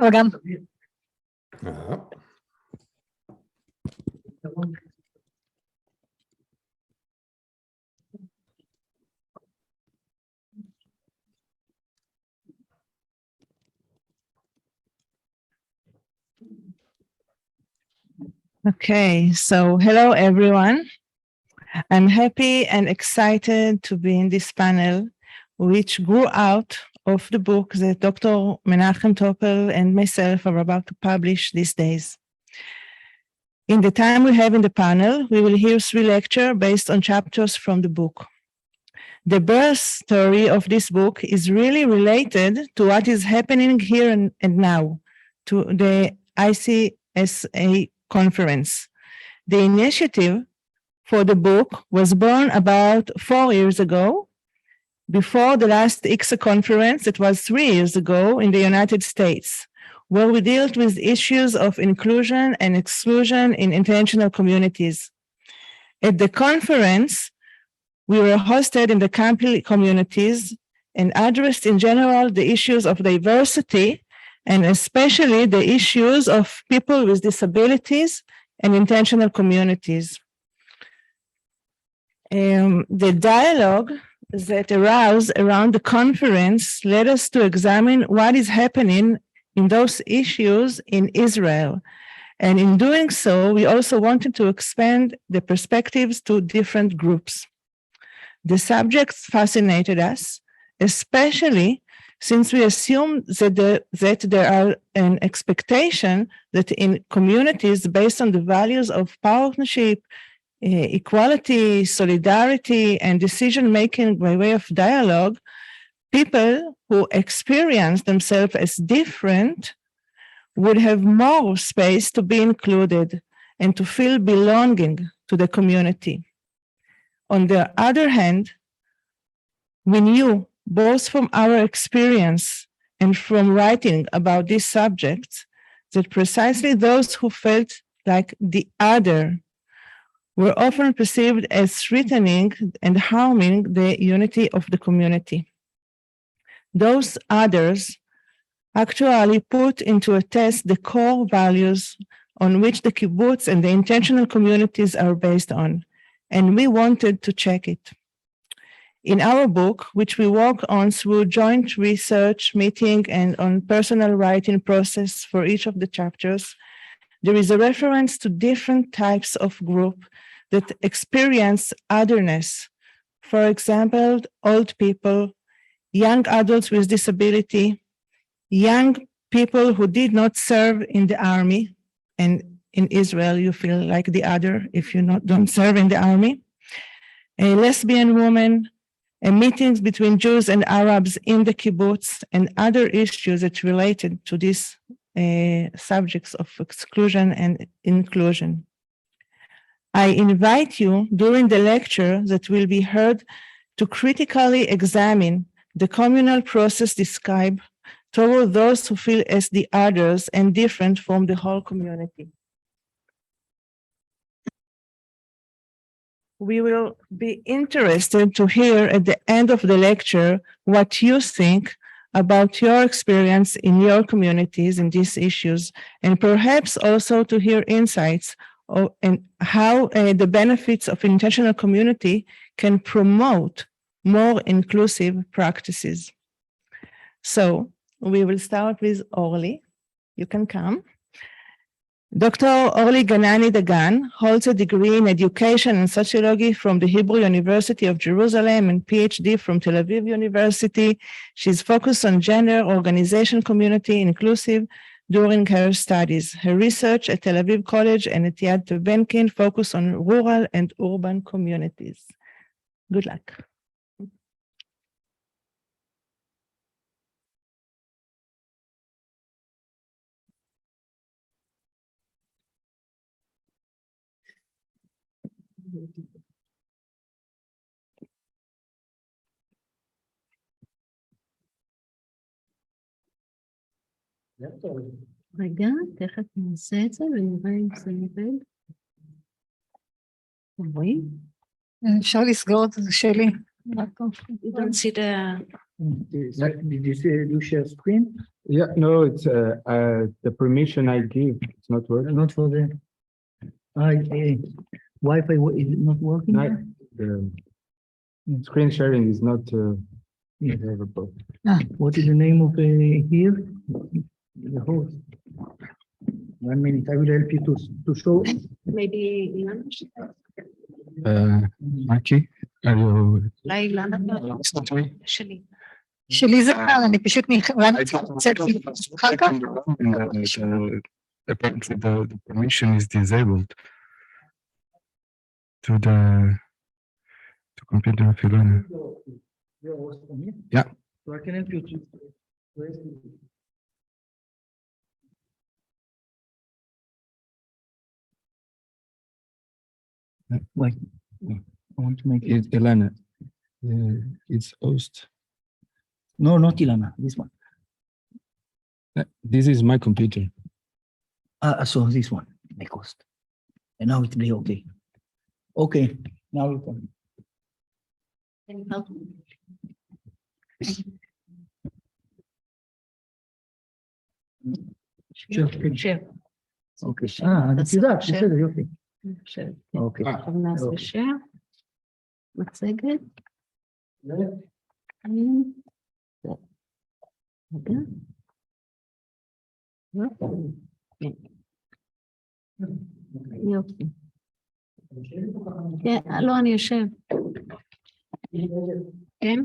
וגם. Okay, so hello everyone. I'm happy and excited to be in this panel, which grew out of the book that Dr. Menachem Topel and myself are about to publish these days. In the time we have in the panel, we will hear 3 lectures based on chapters from the book. The birth story of this book is really related to what is happening here and now, to the ICSA conference. The initiative for the book was born about 4 years ago, before the last ICSA conference. It was 3 years ago in the United States, where we dealt with issues of inclusion and exclusion in intentional communities. At the conference, we were hosted in the campus communities and addressed in general the issues of diversity, and especially the issues of people with disabilities and intentional communities. The dialogue that arose around the conference led us to examine what is happening in those issues in Israel. And in doing so, we also wanted to expand the perspectives to different groups. The subjects fascinated us, especially since we assume that there are an expectation that in communities based on the values of partnership, equality, solidarity, and decision-making by way of dialogue, people who experience themselves as different would have more space to be included and to feel belonging to the community. On the other hand, we knew, both from our experience and from writing about these subjects, that precisely those who felt like the other were often perceived as threatening and harming the unity of the community. Those others actually put into a test the core values on which the kibbutz and the intentional communities are based on, and we wanted to check it. In our book, which we work on through joint research, meeting, and on personal writing process for each of the chapters, there is a reference to different types of group that experience otherness. For example, old people, young adults with disability, young people who did not serve in the army, and in Israel you feel like the other if you don't serve in the army, a lesbian woman, and meetings between Jews and Arabs in the kibbutz, and other issues that related to these subjects of exclusion and inclusion. I invite you during the lecture that will be heard to critically examine the communal process described toward those who feel as the others and different from the whole community. We will be interested to hear at the end of the lecture what you think about your experience in your communities in these issues, and perhaps also to hear insights and how the benefits of intentional community can promote more inclusive practices. So we will start with Orly. You can come. Dr. Orly Ganany Dagan holds a degree in education and sociology from the Hebrew University of Jerusalem and PhD from Tel Aviv University. She's focused on gender, organization, community, inclusive during her studies. Her research at Tel Aviv College and at Yad Benkin focus on rural and urban communities. Good luck. רגע, תכף נעשה את זה ונראה אם זה עובד. רואים? אפשר לסגור את זה שלי. You don't see the Did you say you share screen? Yeah, no, it's the permission I give, it's not working. Not for the Wi-Fi is it not working? Not, the screen sharing is not available. What is the name of here? The host. 1 minute, I will help you to show. Maybe Ilana? Maki, are you? אולי אילנה? Listen to me? שלי. שלי זה קל, אני פשוט אחר כך. Apparently the permission is disabled to computer of Ilana. Yeah. So I can help you to. Wait, I want to make it. It's Ilana. It's host. No, not Ilana, this one. This is my computer. So this one, my cost. And now it will be okay. Okay, now we can. Can you help? Sure. share. Okay. את יודעת, בסדר, יופי. share. אוקיי. עכשיו נעשה share. מצגת. רגע. יופי. כן, לא, אני יושב. כן?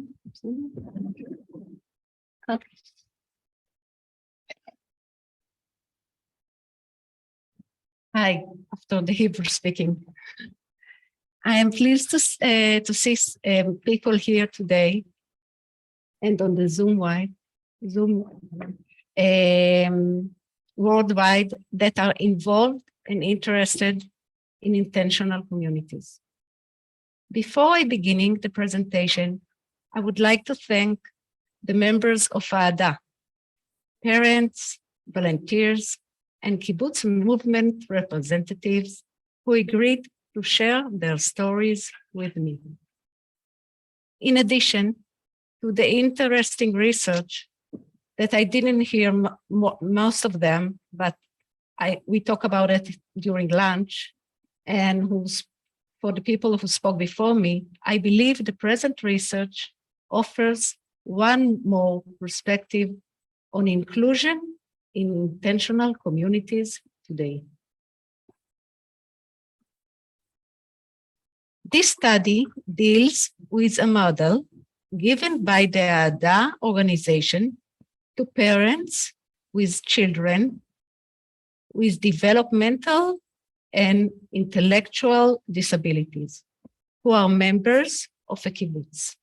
Hi, after the Hebrew speaking. I am pleased to see people here today and on the Zoom worldwide that are involved and interested in intentional communities. Before I begin the presentation, I would like to thank the members of Ahada, parents, volunteers, and Kibbutz movement representatives who agreed to share their stories with me. In addition to the interesting research that I didn't hear most of them, but we talk about it during lunch, and for the people who spoke before me, I believe the present research offers one more perspective on inclusion in intentional communities today. This study deals with a model given by the Ahada organization to parents with children with developmental and intellectual disabilities who are members of a kibbutz.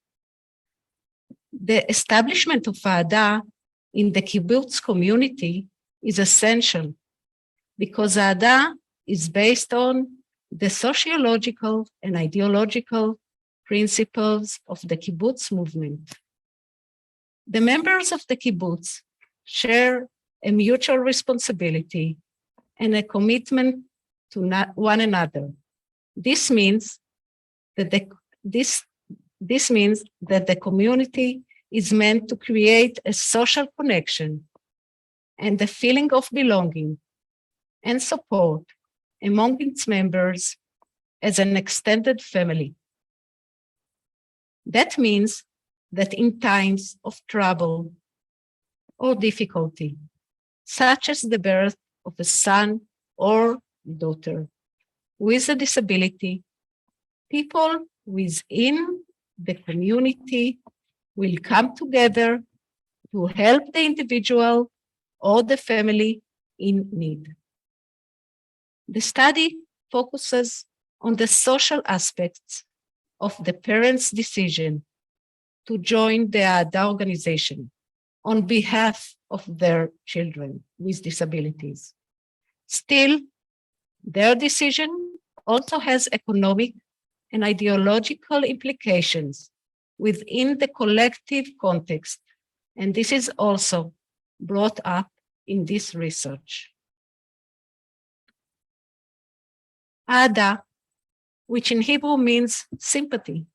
The establishment of Ahada in the kibbutz community is essential because Ahada is based on the sociological and ideological principles of the kibbutz movement. The members of the kibbutz share a mutual responsibility and a commitment to one another. This means that the community is meant to create a social connection and a feeling of belonging and support among its members as an extended family. That means that in times of trouble or difficulty, such as the birth of a son or daughter with a disability, people within the community will come together to help the individual or the family in need. The study focuses on the social aspects of the parents' decision to join the Ahada organization on behalf of their children with disabilities. Still, their decision also has economic and ideological implications within the collective context, and this is also brought up in this research. Ahada, which in Hebrew means sympathy,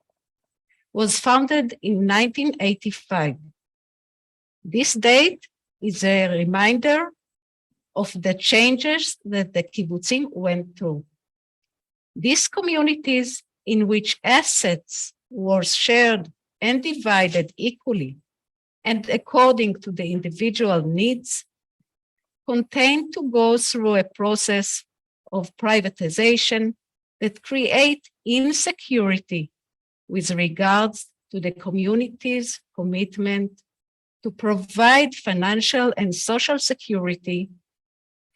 was founded in 1985. This date is a reminder of the changes that the Kibbutzim went through. These communities in which assets were shared and divided equally and according to the individual needs, contain to go through a process of privatization that create insecurity with regards to the community's commitment to provide financial and social security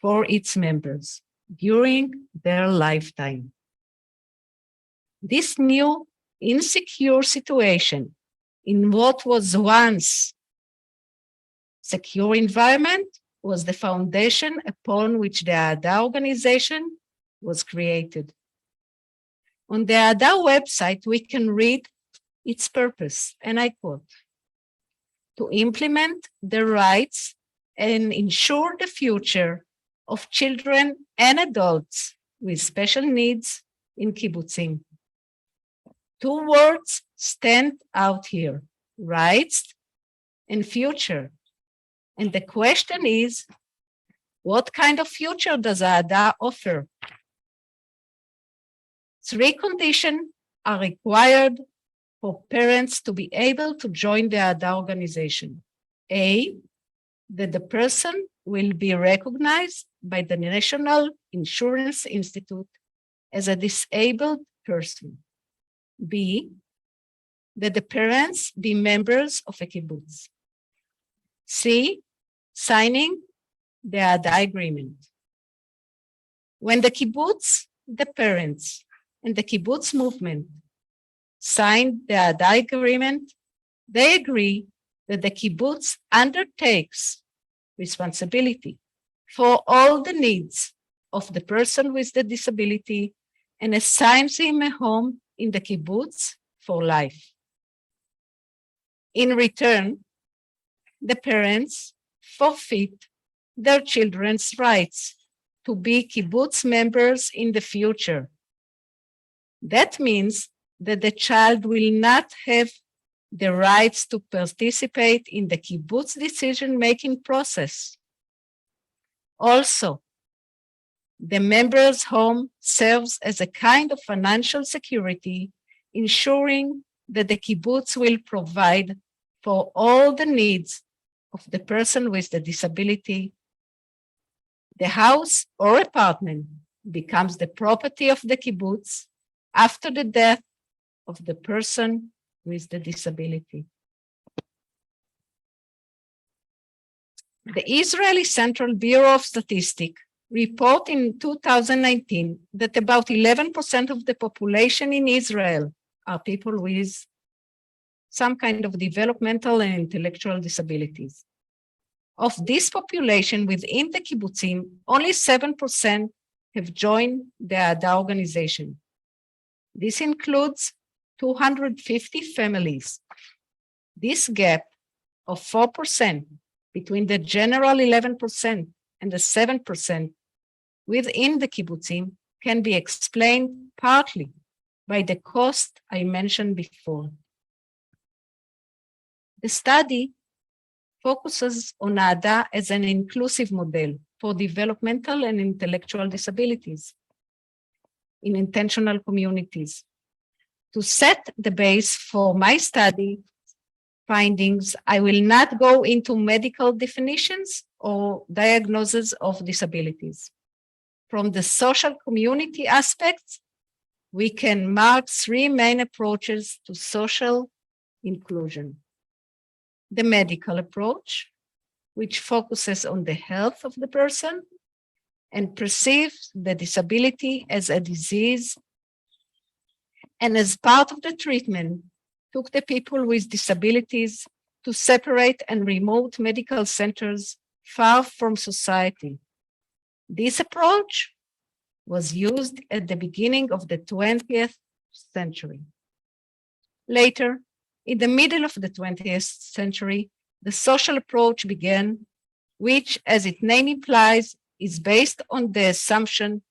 for its members during their lifetime. This new insecure situation in what was once secure environment was the foundation upon which the Ahada organization was created. On the Ahada website, we can read its purpose, and I quote, to implement the rights and ensure the future of children and adults with special needs in Kibbutzim. Two words stand out here, rights and future. And the question is, what kind of future does Ahada offer? 3 conditions are required for parents to be able to join the Ahada organization. A, that the person will be recognized by the National Insurance Institute as a disabled person. B, that the parents be members of a kibbutz. C, signing the Ahada agreement. When the kibbutz, the parents, and the kibbutz movement signed the Ahada agreement, they agree that the kibbutz undertakes responsibility for all the needs of the person with the disability and assigns him a home in the kibbutz for life. In return, the parents forfeit their children's rights to be kibbutz members in the future. That means that the child will not have the rights to participate in the kibbutz decision-making process. Also, the member's home serves as a kind of financial security, ensuring that the kibbutz will provide for all the needs of the person with the disability. The house or apartment becomes the property of the kibbutz after the death of the person with the disability. The Israeli Central Bureau of Statistics report in 2019 that about 11% of the population in Israel are people with some kind of developmental and intellectual disabilities. Of this population within the kibbutzim, only 7% have joined the Ahada organization. This includes 250 families. This gap of 4% between the general 11% and the 7% within the kibbutzim can be explained partly by the cost I mentioned before. The study focuses on Ahada as an inclusive model for developmental and intellectual disabilities in intentional communities. To set the base for my study findings, I will not go into medical definitions or diagnoses of disabilities. From the social community aspects, we can mark 3 main approaches to social inclusion. The medical approach, which focuses on the health of the person and perceives the disability as a disease, and as part of the treatment, took the people with disabilities to separate and remote medical centers far from society. This approach was used at the beginning of the 20th century. Later, in the middle of the 20th century, the social approach began, which, as its name implies, is based on the assumption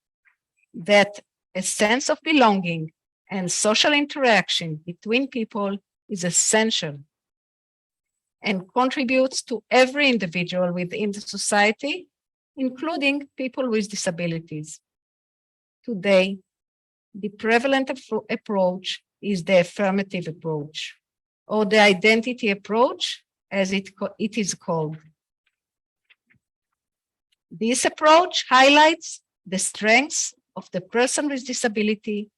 that a sense of belonging and social interaction between people is essential and contributes to every individual within the society, including people with disabilities. Today, the prevalent approach is the affirmative approach, or the identity approach, as it is called. This approach highlights the strengths of the person with disability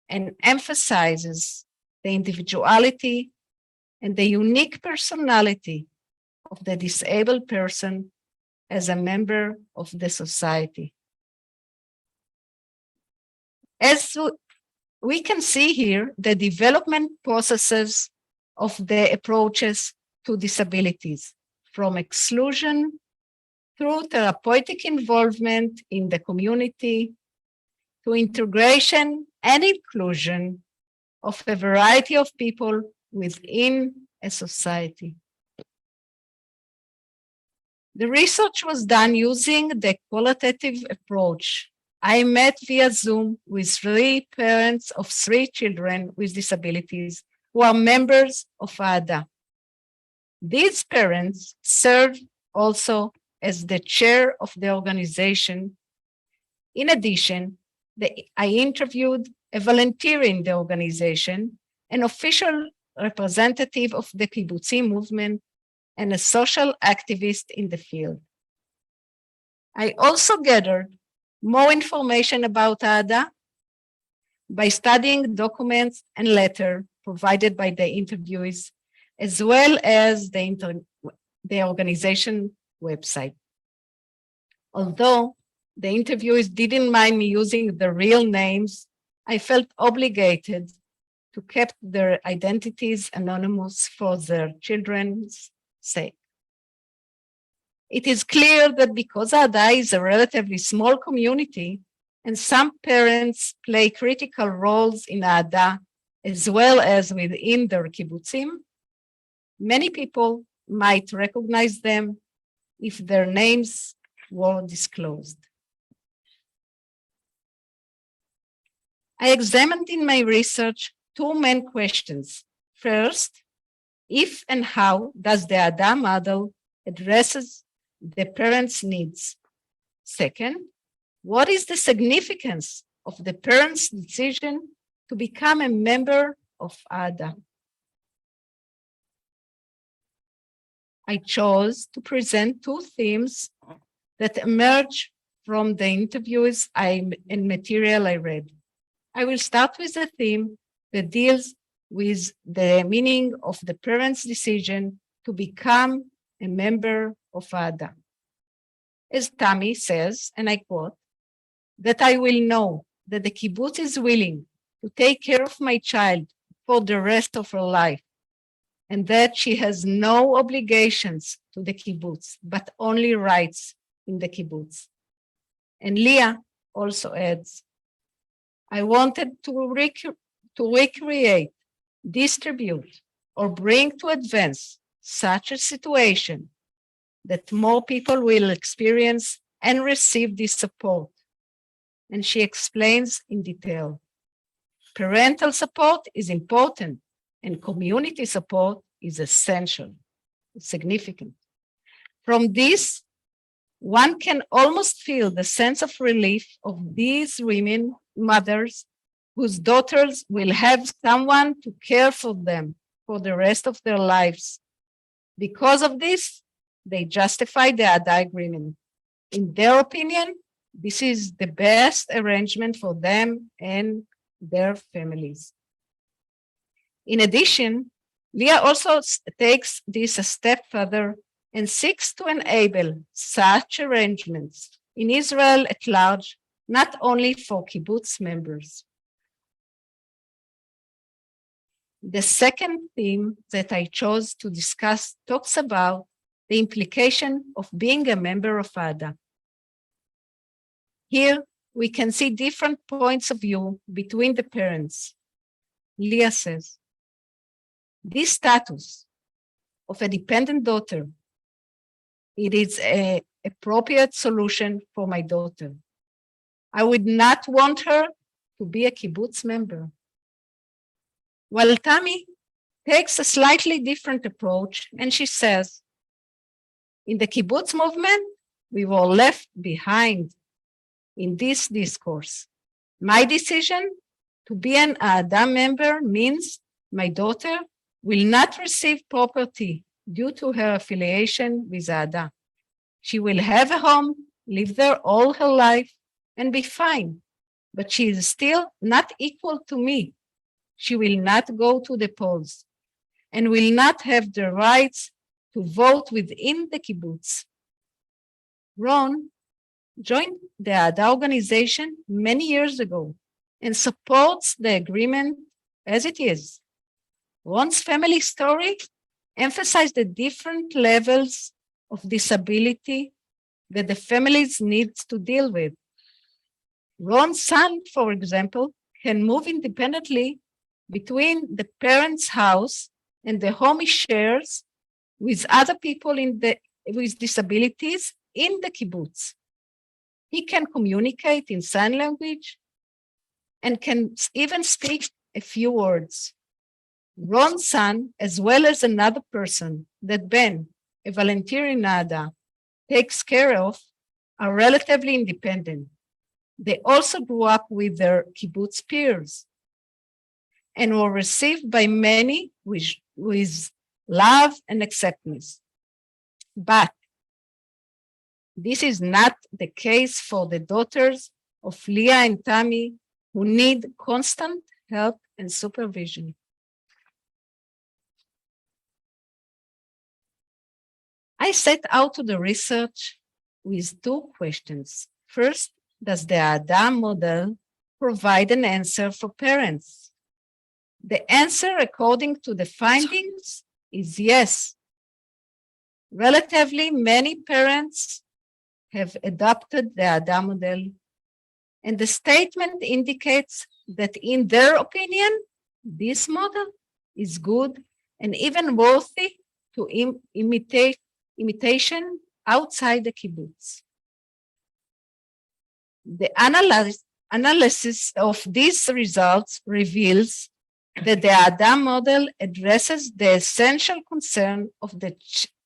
and emphasizes the individuality and the unique personality of the disabled person as a member of the society. As we can see here, the development processes of the approaches to disabilities, from exclusion through therapeutic involvement in the community to integration and inclusion of a variety of people within a society. The research was done using the qualitative approach. I met via Zoom with 3 parents of 3 children with disabilities who are members of Ahada. These parents serve also as the chair of the organization. In addition, I interviewed a volunteer in the organization, an official representative of the Kibbutzim movement, and a social activist in the field. I also gathered more information about Ahada by studying documents and letters provided by the interviewees, as well as the organization website. Although the interviewees didn't mind me using the real names, I felt obligated to keep their identities anonymous for their children's sake. It is clear that because Ahada is a relatively small community and some parents play critical roles in Ahada as well as within their kibbutzim, many people might recognize them if their names were disclosed. I examined in my research 2 main questions. First, if and how does the Ahada model addresses the parents' needs? Second, what is the significance of the parents' decision to become a member of Ahada? I chose to present 2 themes that emerge from the interviews and material I read. I will start with a theme that deals with the meaning of the parents' decision to become a member of Ahada. As Tammy says, and I quote, that I will know that the kibbutz is willing to take care of my child for the rest of her life, and that she has no obligations to the kibbutz, but only rights in the kibbutz. And Leah also adds, I wanted to recreate, distribute, or bring to advance such a situation that more people will experience and receive this support. And she explains in detail. Parental support is important, and community support is essential, significant. From this, one can almost feel the sense of relief of these women, mothers, whose daughters will have someone to care for them for the rest of their lives. Because of this, they justify the Ahada agreement. In their opinion, this is the best arrangement for them and their families. In addition, Leah also takes this a step further and seeks to enable such arrangements in Israel at large, not only for kibbutz members. The second theme that I chose to discuss talks about the implication of being a member of Ahada. Here, we can see different points of view between the parents. Leah says, this status of a dependent daughter, it is an appropriate solution for my daughter. I would not want her to be a kibbutz member. While Tammy takes a slightly different approach, and she says, in the Kibbutz movement, we were left behind in this discourse. My decision to be an Ahada member means my daughter will not receive property due to her affiliation with Ahada. She will have a home, live there all her life, and be fine. But she is still not equal to me. She will not go to the polls and will not have the rights to vote within the kibbutz. Ron joined the Ahada organization many years ago and supports the agreement as it is. Ron's family story emphasized the different levels of disability that the families need to deal with. Ron's son, for example, can move independently between the parents' house and the home he shares with other people with disabilities in the kibbutz. He can communicate in sign language and can even speak a few words. Ron's son, as well as another person that Ben, a volunteer in Ahada, takes care of, are relatively independent. They also grew up with their kibbutz peers and were received by many with love and acceptance. But this is not the case for the daughters of Leah and Tammy, who need constant help and supervision. I set out to the research with two questions. First, does the Ahada model provide an answer for parents? The answer, according to the findings, is yes. Relatively many parents have adopted the Ahada model, and the statement indicates that in their opinion, this model is good and even worthy to imitation outside the kibbutz. The analysis of these results reveals that the Ahada model addresses the essential concern of the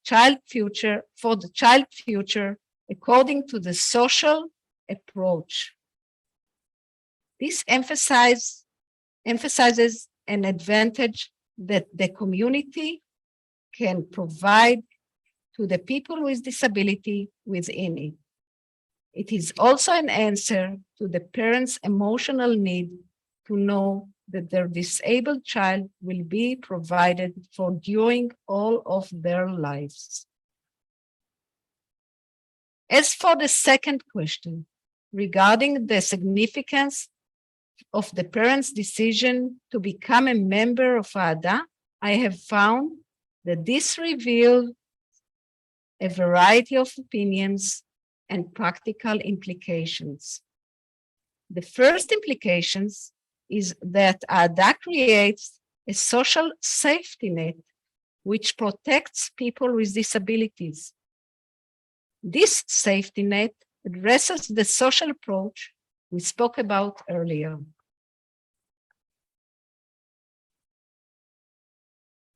child future according to the social approach. This emphasizes an advantage that the community can provide to the people with disability within it. It is also an answer to the parents' emotional need to know that their disabled child will be provided for during all of their lives. As for the second question, regarding the significance of the parents' decision to become a member of Ahada, I have found that this reveals a variety of opinions and practical implications. The first implications is that Ahada creates a social safety net which protects people with disabilities. This safety net addresses the social approach we spoke about earlier.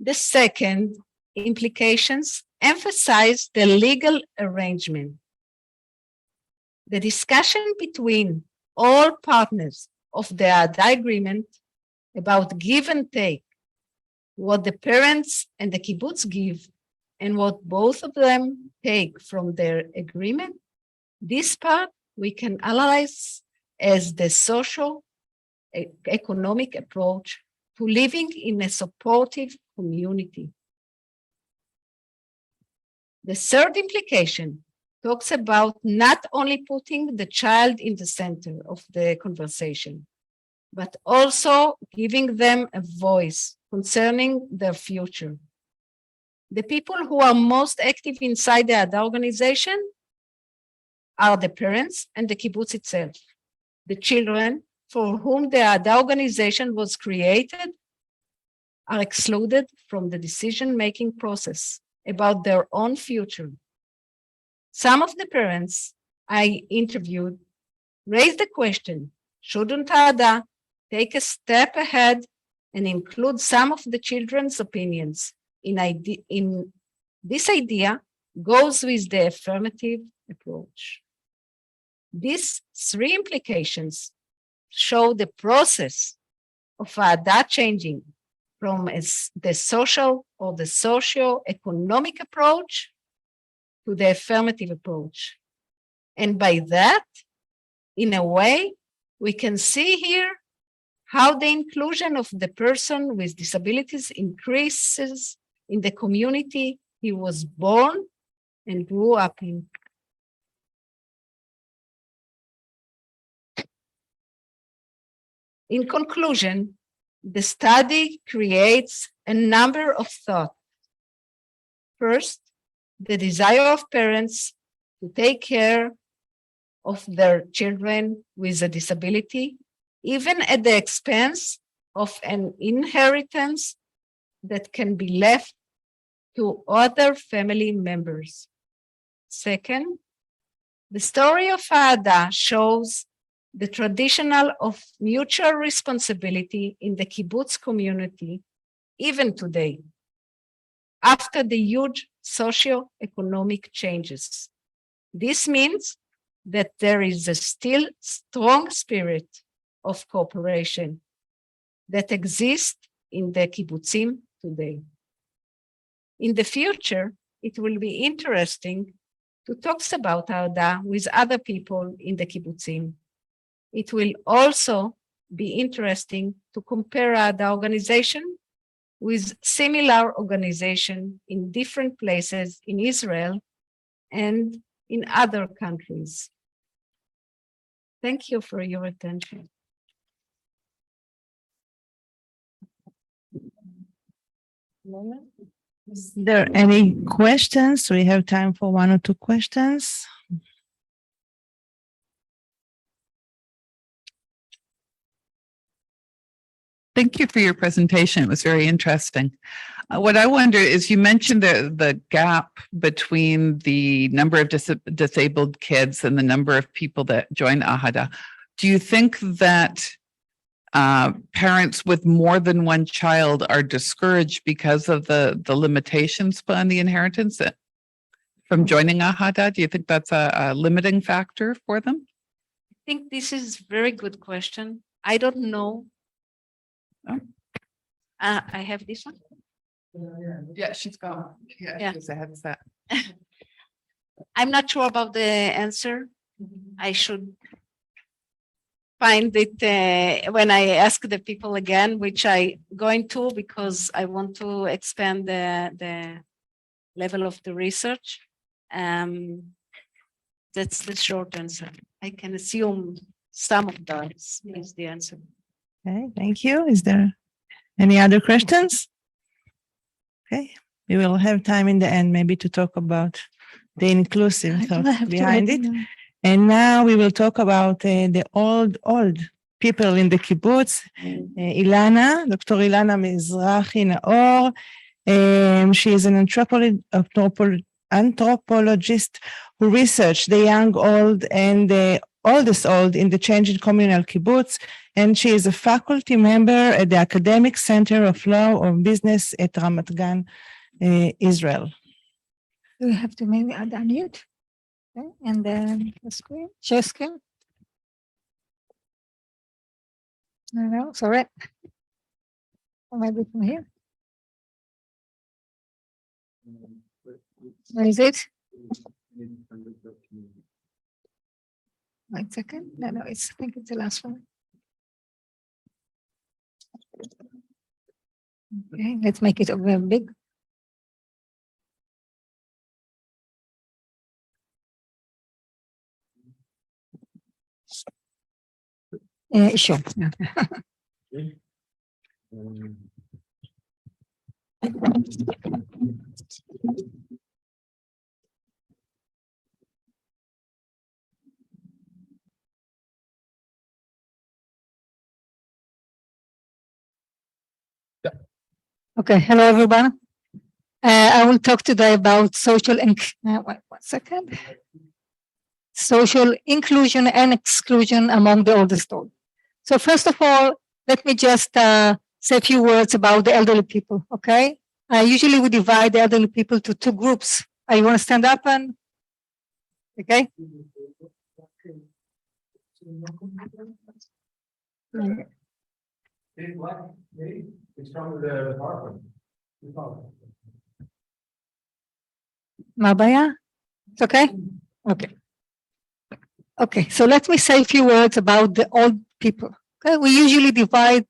The second implications emphasize the legal arrangement. The discussion between all partners of the Ahada agreement about give and take, what the parents and the kibbutz give and what both of them take from their agreement, this part we can analyze as the social economic approach to living in a supportive community. The third implication talks about not only putting the child in the center of the conversation, but also giving them a voice concerning their future. The people who are most active inside the Ahada organization are the parents and the kibbutz itself. The children for whom the Ahada organization was created are excluded from the decision-making process about their own future. Some of the parents I interviewed raised the question, shouldn't Ahada take a step ahead and include some of the children's opinions. In this idea goes with the affirmative approach. These three implications show the process of Ahada changing from the social or the socio-economic approach to the affirmative approach. And by that, in a way, we can see here how the inclusion of the person with disabilities increases in the community he was born and grew up in. In conclusion, the study creates a number of thoughts. First, the desire of parents to take care of their children with a disability, even at the expense of an inheritance that can be left to other family members. Second, the story of Ahada shows the traditional of mutual responsibility in the kibbutz community, even today, after the huge socio-economic changes. This means that there is a still strong spirit of cooperation that exists in the kibbutzim today. In the future, it will be interesting to talk about Ahada with other people in the kibbutzim. It will also be interesting to compare Ahada organization with similar organization in different places in Israel and in other countries. Thank you for your attention. Is there any questions? We have time for one or two questions. Thank you for your presentation. It was very interesting. What I wonder is you mentioned the gap between the number of disabled kids and the number of people that join Ahada. Do you think that parents with more than one child are discouraged because of the limitations on the inheritance from joining Ahada? Do you think that's a limiting factor for them? I think this is a very good question. I don't know. Oh. I have this one. Yeah, she's gone. Yeah. She's a headset. I'm not sure about the answer. I should find it when I ask the people again, which I going to because I want to expand the level of the research. That's the short answer. I can assume some of that is the answer. Okay, thank you. Is there any other questions? Okay, we will have time in the end maybe to talk about the inclusive thought behind it. And now we will talk about the old people in the kibbutz. Ilana, Dr. Ilana Mizrahi-Naor. She is an anthropologist who researched the young old and the oldest old in the changing communal kibbutz. And she is a faculty member at the Academic Center of Law or Business at Ramat Gan, Israel. We have to maybe add unmute. Okay. And then the screen, share screen. No, sorry. Or maybe from here. Where is it? 1 second. No, I think it's the last one. Okay, let's make it very big. Sure. Okay, hello everyone. I will talk today about social social inclusion and exclusion among the oldest old. So first of all, let me just say a few words about the elderly people, okay? Usually we divide the elderly people to two groups. You want to stand up and, okay? It's from the department. מה הבעיה? It's okay? Okay. Okay, so let me say a few words about the old people. Okay, we usually divide,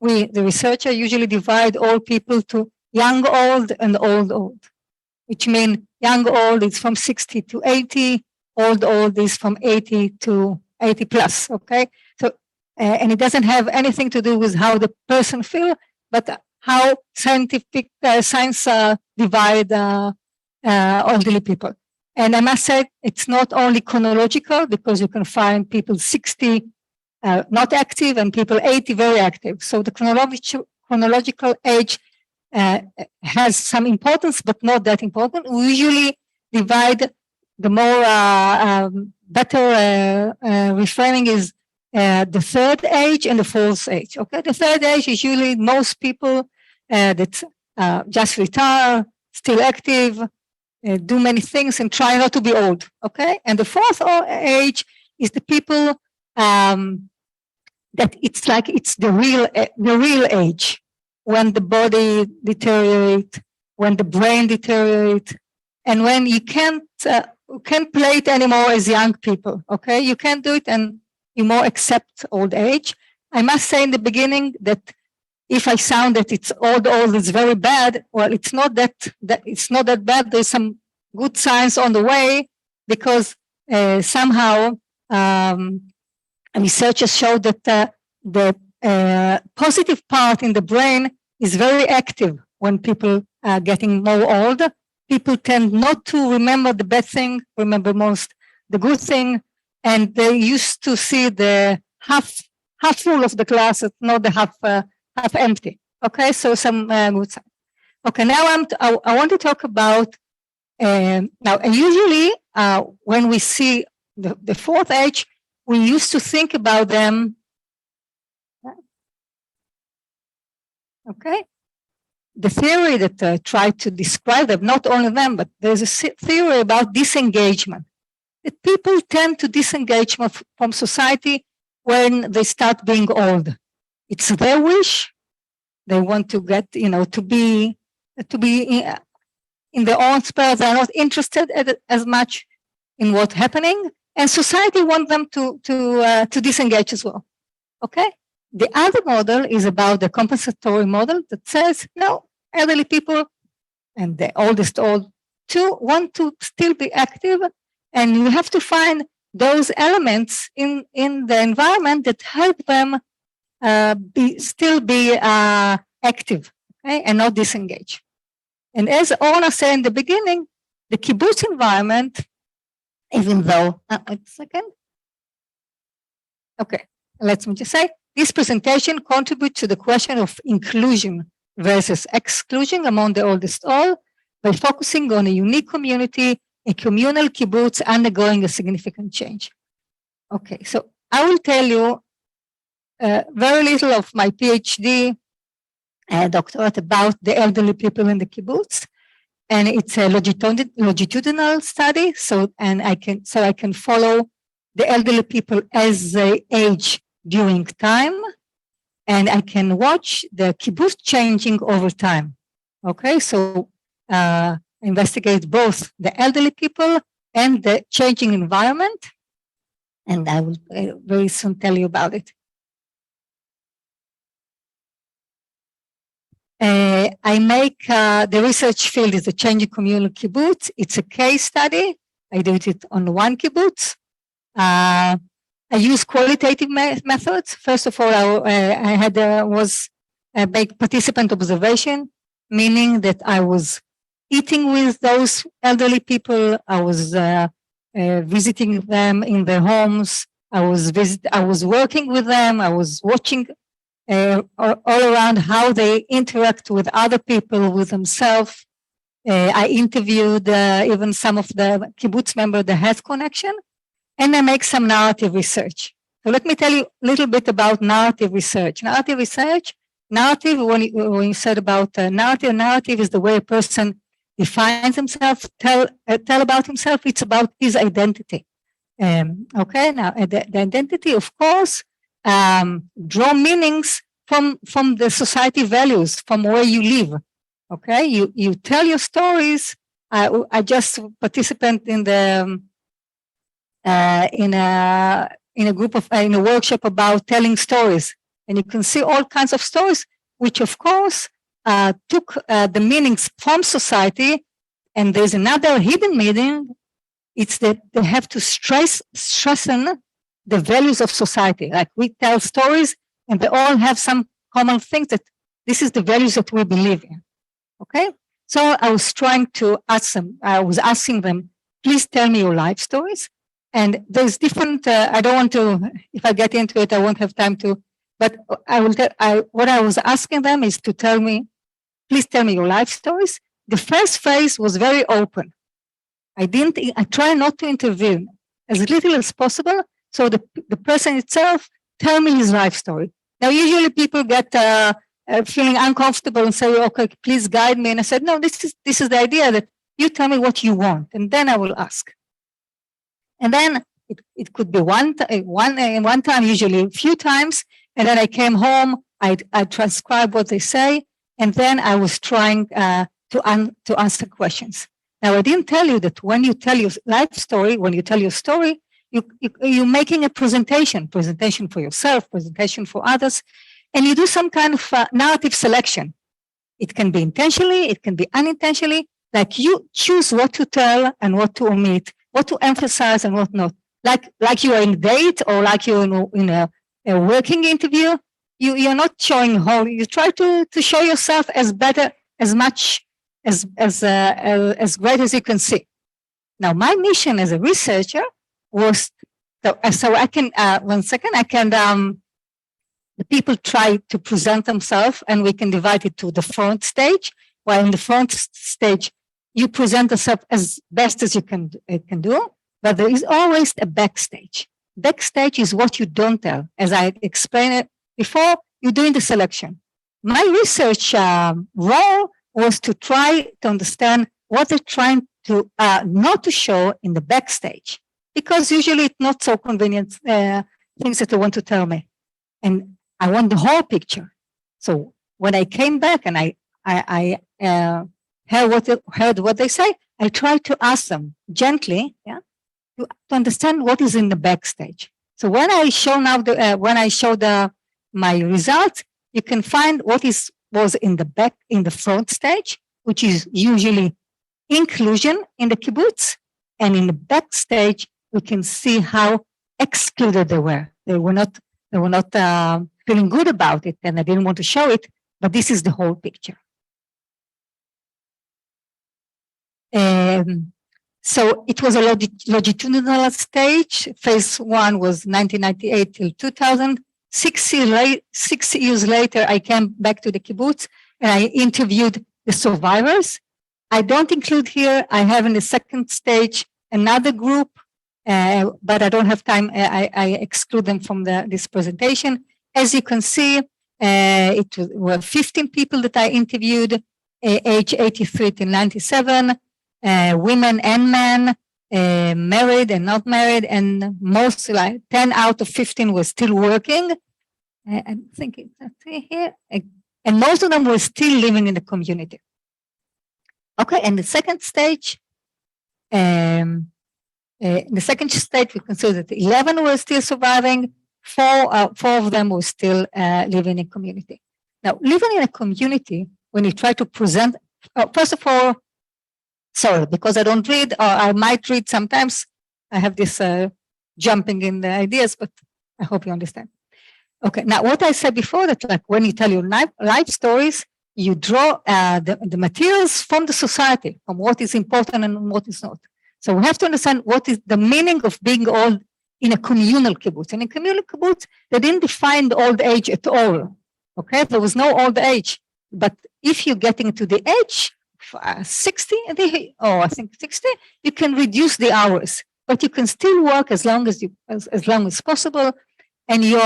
the researcher usually divide old people to young old and old, which means young old is from 60 to 80, old is from 80 to 80 plus, okay? So, and it doesn't have anything to do with how the person feels, but how scientific science divide elderly people. And I must say, it's not only chronological, because you can find people 60 not active and people 80 very active. So the chronological age has some importance, but not that important. We usually divide the more better reframing is the third age and the fourth age. Okay, the third age is usually most people that just retire, still active, do many things and try not to be old. Okay, and the fourth age is the people that it's like it's the real age, when the body deteriorates, when the brain deteriorates, and when you can't play it anymore as young people. Okay, you can't do it, and you more accept old age. I must say in the beginning that if I sound that it's old is very bad, well, it's not that it's not that bad. There's some good signs on the way, because somehow researchers showed that the positive part in the brain is very active when people are getting more old. People tend not to remember the bad thing, remember most the good thing, and they used to see the half full of the glass, not the half empty. Okay, so some good signs. Okay, now I want to talk about now. And usually, when we see the fourth age, we used to think about them. Okay, the theory that tried to describe them, not only them, but there's a theory about disengagement. That people tend to disengage from society when they start being old. It's their wish. They want to get, to be in their own sphere. They're not interested as much in what's happening, and society wants them to disengage as well. Okay. The other model is about the compensatory model that says, no, elderly people and the oldest too want to still be active, and you have to find those elements in the environment that help them still be active, okay, and not disengage. And as Orna said in the beginning, the kibbutz environment, even though, wait a second. Okay, let me just say, this presentation contributes to the question of inclusion versus exclusion among the oldest by focusing on a unique community, a communal kibbutz undergoing a significant change. Okay, so I will tell you very little of my PhD doctorate about the elderly people in the kibbutz, and it's a longitudinal study. So I can follow the elderly people as they age during time, and I can watch the kibbutz changing over time. Okay, so investigate both the elderly people and the changing environment, and I will very soon tell you about it. I make the research field is the changing communal kibbutz. It's a case study. I did it on one kibbutz. I use qualitative methods. First of all, I was a big participant observation, meaning that I was eating with those elderly people. I was visiting them in their homes. I was working with them. I was watching all around how they interact with other people, with themselves. I interviewed even some of the kibbutz members that have connection. And I make some narrative research. So let me tell you a little bit about narrative research. Narrative research narrative, when you said about narrative is the way a person defines himself, tell about himself. It's about his identity. Okay, now the identity, of course, draw meanings from the society values, from where you live. Okay, you tell your stories. I just participate in the in a group of in a workshop about telling stories, and you can see all kinds of stories, which of course took the meanings from society, and there's another hidden meaning. It's that they have to strengthen the values of society. Like we tell stories, and they all have some common things that this is the values that we believe in. Okay, so I was trying to ask them. I was asking them, please tell me your life stories. And there's different. I don't want to. If I get into it, I won't have time to. But I will tell. What I was asking them is to tell me, please tell me your life stories. The first phase was very open. I try not to intervene as little as possible. So the person itself tell me his life story. Now, usually people get feeling uncomfortable and say, okay, please guide me. And I said, no, this is the idea that you tell me what you want, and then I will ask. And then it could be one time, usually a few times. And then I came home, I transcribed what they say, and then I was trying to answer questions. Now, I didn't tell you that when you tell your life story, when you tell your story, you're making a presentation for yourself, presentation for others, and you do some kind of narrative selection. It can be intentionally, it can be unintentionally, like you choose what to tell and what to omit, what to emphasize and what not. Like you are in a date or like you're in a working interview, you're not showing whole, you try to show yourself as better, as much as great as you can see. Now, my mission as a researcher was, so I can, the people try to present themselves and we can divide it to the front stage. While in the front stage, you present yourself as best as you can do, but there is always a backstage. Backstage is what you don't tell. As I explained it before, you're doing the selection. My research role was to try to understand what they're trying to not to show in the backstage, because usually it's not so convenient things that they want to tell me, and I want the whole picture. So when I came back and I heard what they say, I tried to ask them gently, to understand what is in the backstage. So when I show now my results, you can find what was in the front stage, which is usually inclusion in the kibbutz, and in the backstage we can see how excluded they were. They were not feeling good about it, and I didn't want to show it. But this is the whole picture. So it was a longitudinal stage. Phase 1 was 1998 till 2000. 6 years later, I came back to the kibbutz and I interviewed the survivors. I don't include here, I have in the second stage another group, but I don't have time. I exclude them from this presentation. As you can see, were 15 people that I interviewed, age 83 to 97, women and men, married and not married, and most, like 10 out of 15 were still working. I'm thinking here, and most of them were still living in the community. Okay, and the second stage, we consider that 11 were still surviving, four of them were still living in a community. Now, living in a community, when you try to present, first of all, sorry, because I don't read, or I might read sometimes. I have this jumping in the ideas, but I hope you understand. Okay, now what I said before, that like when you tell your life stories, you draw the materials from the society, from what is important and what is not. So we have to understand what is the meaning of being old in a communal kibbutz. And in communal kibbutz, they didn't define the old age at all. Okay, there was no old age. But if you're getting to the age 60, I think 60, you can reduce the hours, but you can still work as long as possible, and you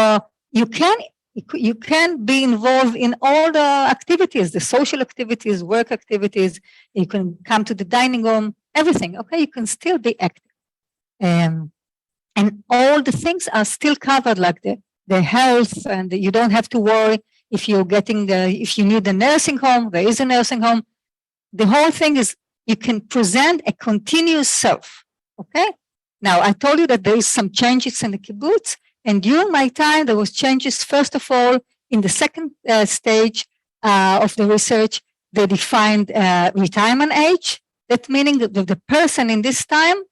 You can be involved in all the activities, the social activities, work activities. You can come to the dining room, everything. Okay, you can still be active. And all the things are still covered, like the health, and you don't have to worry if you're getting if you need a nursing home, there is a nursing home. The whole thing is you can present a continuous self. Okay. Now I told you that there is some changes in the kibbutz, and during my time there was changes. First of all, in the second stage of the research, they defined retirement age. That meaning that the person in this time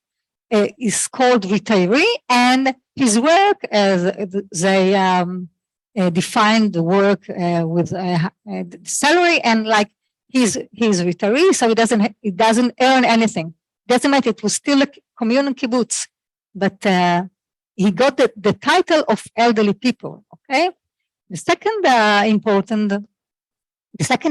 is called retiree, and his work, they defined the work with salary, and like he's retiree, so he doesn't earn anything. Doesn't matter. It was still a communal kibbutz, but he got the title of elderly people. Okay. The second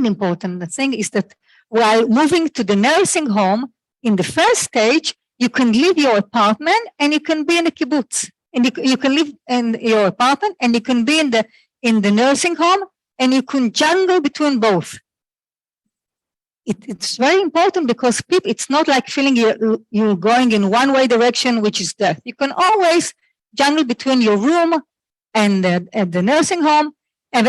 important thing is that while moving to the nursing home, in the first stage, you can leave your apartment and you can be in the kibbutz. And you can live in your apartment and you can be in the nursing home, and you can juggle between both. It's very important because people, it's not like feeling you're going in one way direction, which is death. You can always juggle between your room and the nursing home. And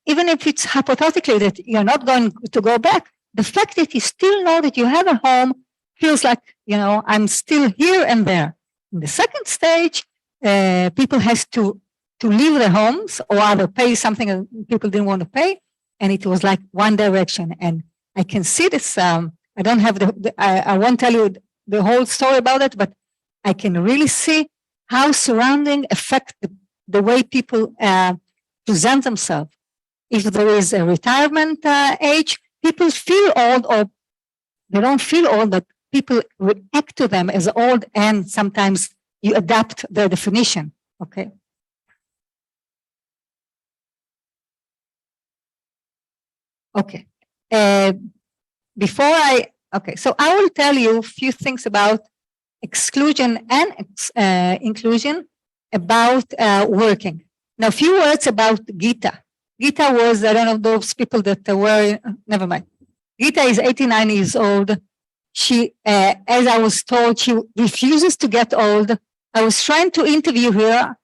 even if it's hypothetically that you're not going to go back, the fact that you still know that you have a home feels like, I'm still here and there. In the second stage, people has to leave their homes or either pay something that people didn't want to pay. And it was like one direction. And I can see this. I don't have I won't tell you the whole story about it, but I can really see how surrounding affect the way people present themselves. If there is a retirement age, people feel old, or they don't feel old, but people react to them as old, and sometimes you adapt their definition. Okay. Okay. So I will tell you a few things about exclusion and inclusion, about working. Now, a few words about Gita. Gita was, I don't know, those people that were, never mind. Gita is 89 years old. She, as I was told, she refuses to get old. I was trying to interview her.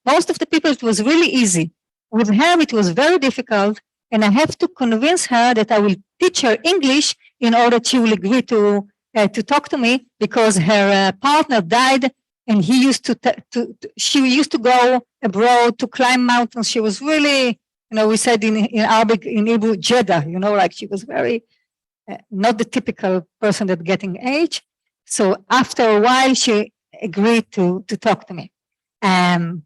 Most of the people, it was really easy. With her, it was very difficult. And I have to convince her that I will teach her English in order she will agree to talk to me, because her partner died, and she used to go abroad to climb mountains. She was really, we said in Arabic, in Hebrew, Jeddah, like she was very, not the typical person that getting age. So after a while, she agreed to talk to me. And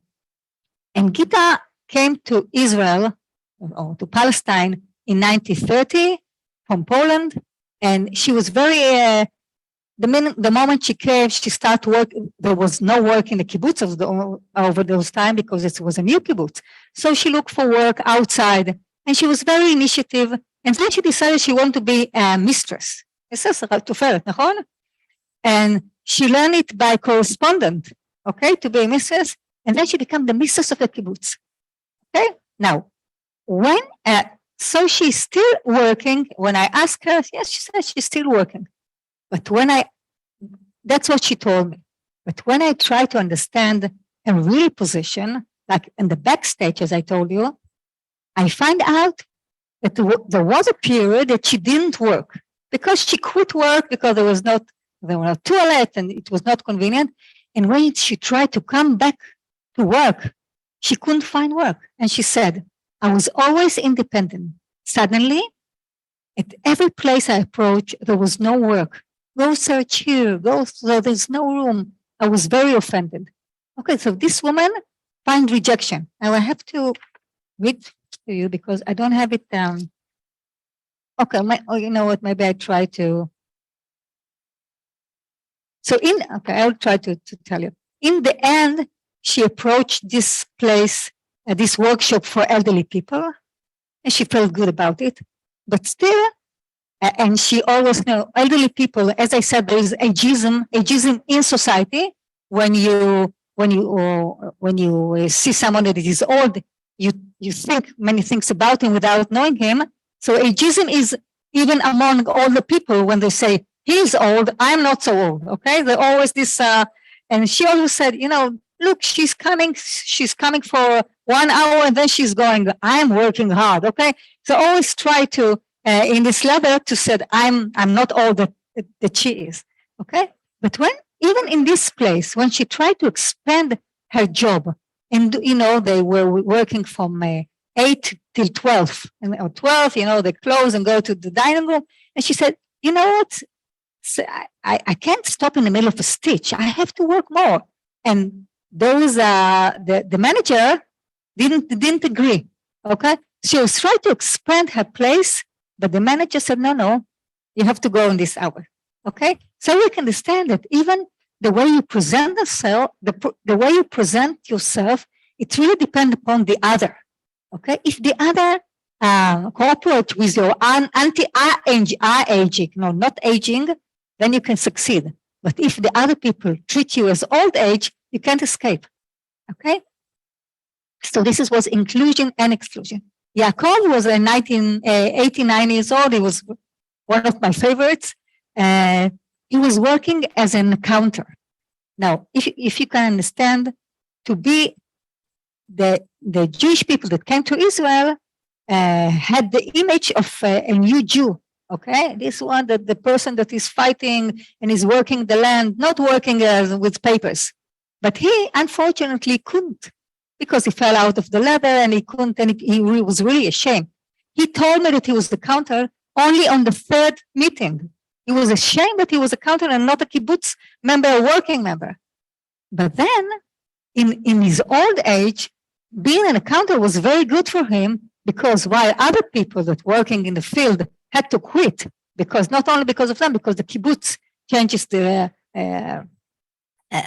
Gita came to Israel, or to Palestine, in 1930 from Poland, and she was very, the moment she came, she started work. There was no work in the kibbutz over those time, because it was a new kibbutz. So she looked for work outside, and she was very initiative. And then she decided she wanted to be a mistress. And she learned it by correspondence, okay, to be a mistress. And then she became the mistress of the kibbutz. Okay, now, so she's still working. When I asked her, yes, she said she's still working. But that's what she told me. But when I try to understand a real position, like in the backstage, as I told you, I find out that there was a period that she didn't work, because she quit work because there were no toilet and it was not convenient. And when she tried to come back to work, she couldn't find work. And she said, I was always independent. Suddenly, at every place I approached, there was no work. Go search here, so there's no room. I was very offended. Okay, so this woman find rejection. Now I have to read to you because I don't have it down. Okay, you know what, maybe I try to. So I'll try to tell you. In the end, she approached this place, this workshop for elderly people, and she felt good about it. But still, and she always elderly people, as I said, there is ageism in society. When you see someone that is old, you think many things about him without knowing him. So ageism is even among older people when they say, he's old, I'm not so old, okay? They're always this, and she always said, look, she's coming for 1 hour and then she's going, I'm working hard, okay? So always try to, in this level, to say, I'm not all that she is, okay? But even in this place, when she tried to expand her job, and, they were working from 8 till 12, and at 12, they close and go to the dining room. And she said, you know what? So I can't stop in the middle of a stitch. I have to work more. And the manager didn't agree. Okay. She was trying to expand her place, but the manager said, no, you have to go in this hour. Okay. So we can understand that even the way you present yourself, the way you present yourself, it really depends upon the other. Okay. If the other cooperate with your anti-aging, not aging, then you can succeed. But if the other people treat you as old age, you can't escape. Okay? So this was inclusion and exclusion. Yaakov was 89 years old. He was one of my favorites. He was working as an accountant. Now, if you can understand, to be the Jewish people that came to Israel had the image of a new Jew. Okay, this one, that the person that is fighting and is working the land, not working with papers. But he unfortunately couldn't, because he fell out of the ladder and he couldn't, and he was really ashamed. He told me that he was the counter only on the third meeting. He was ashamed that he was a counter and not a kibbutz member, a working member. But then, in his old age, being an accountant was very good for him, because while other people that working in the field had to quit, because not only because of them, because the kibbutz changes the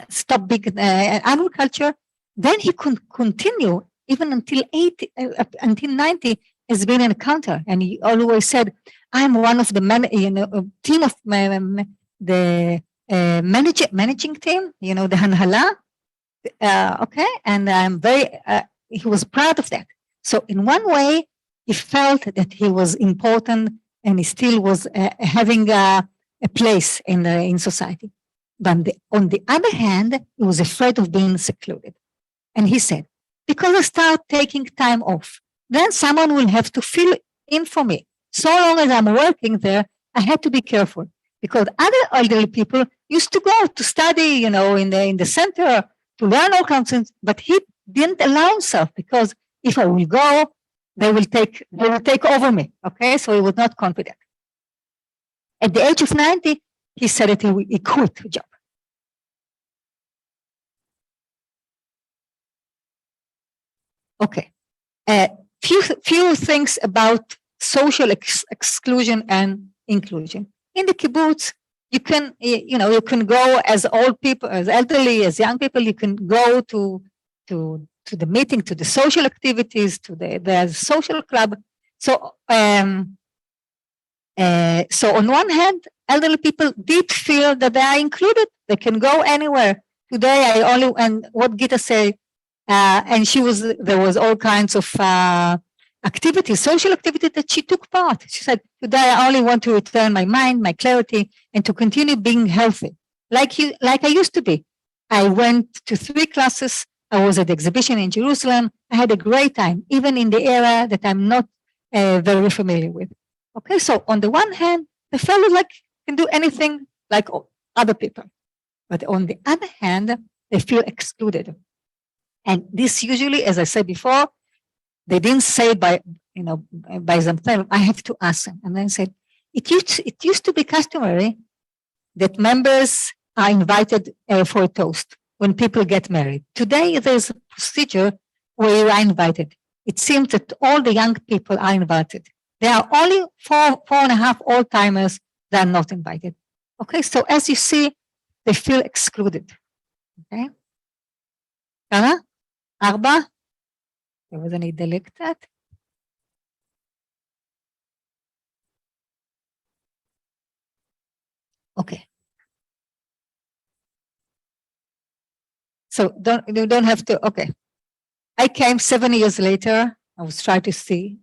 stop big agriculture, then he could continue even until 90 as being an accountant. And he always said, I'm one of the team of the managing team, the Hanhala. Okay, and I'm he was proud of that. So in one way, he felt that he was important and he still was having a place in society. But on the other hand, he was afraid of being secluded. And he said, because I start taking time off, then someone will have to fill in for me. So long as I'm working there, I had to be careful, because other elderly people used to go to study, in the center to learn all kinds of things, but he didn't allow himself, because if I will go, they will take over me. Okay, so he was not confident. At the age of 90, he said that he quit the job. Okay, few things about social exclusion and inclusion. In the kibbutz, you can go as old people, as elderly, as young people. You can go to the meeting, to the social activities, to the social club. So on one hand, elderly people did feel that they are included. They can go anywhere. Today, and what Gita said, and there was all kinds of activities, social activities that she took part. She said, today I only want to return my mind, my clarity, and to continue being healthy, like I used to be. I went to 3 classes. I was at the exhibition in Jerusalem. I had a great time, even in the area that I'm not very familiar with. Okay, so on the one hand, they felt like can do anything like other people. But on the other hand, they feel excluded. And this usually, as I said before, they didn't say by themselves. I have to ask them. And then said, it used to be customary that members are invited for a toast when people get married. Today, there's a procedure where you are invited. It seems that all the young people are invited. There are only 4.5 old-timers that are not invited. Okay, so as you see, they feel excluded. Okay? כמה? 4? אז אני אדלג קצת. Okay. So you don't have to, okay. I came 7 years later. I was trying to see,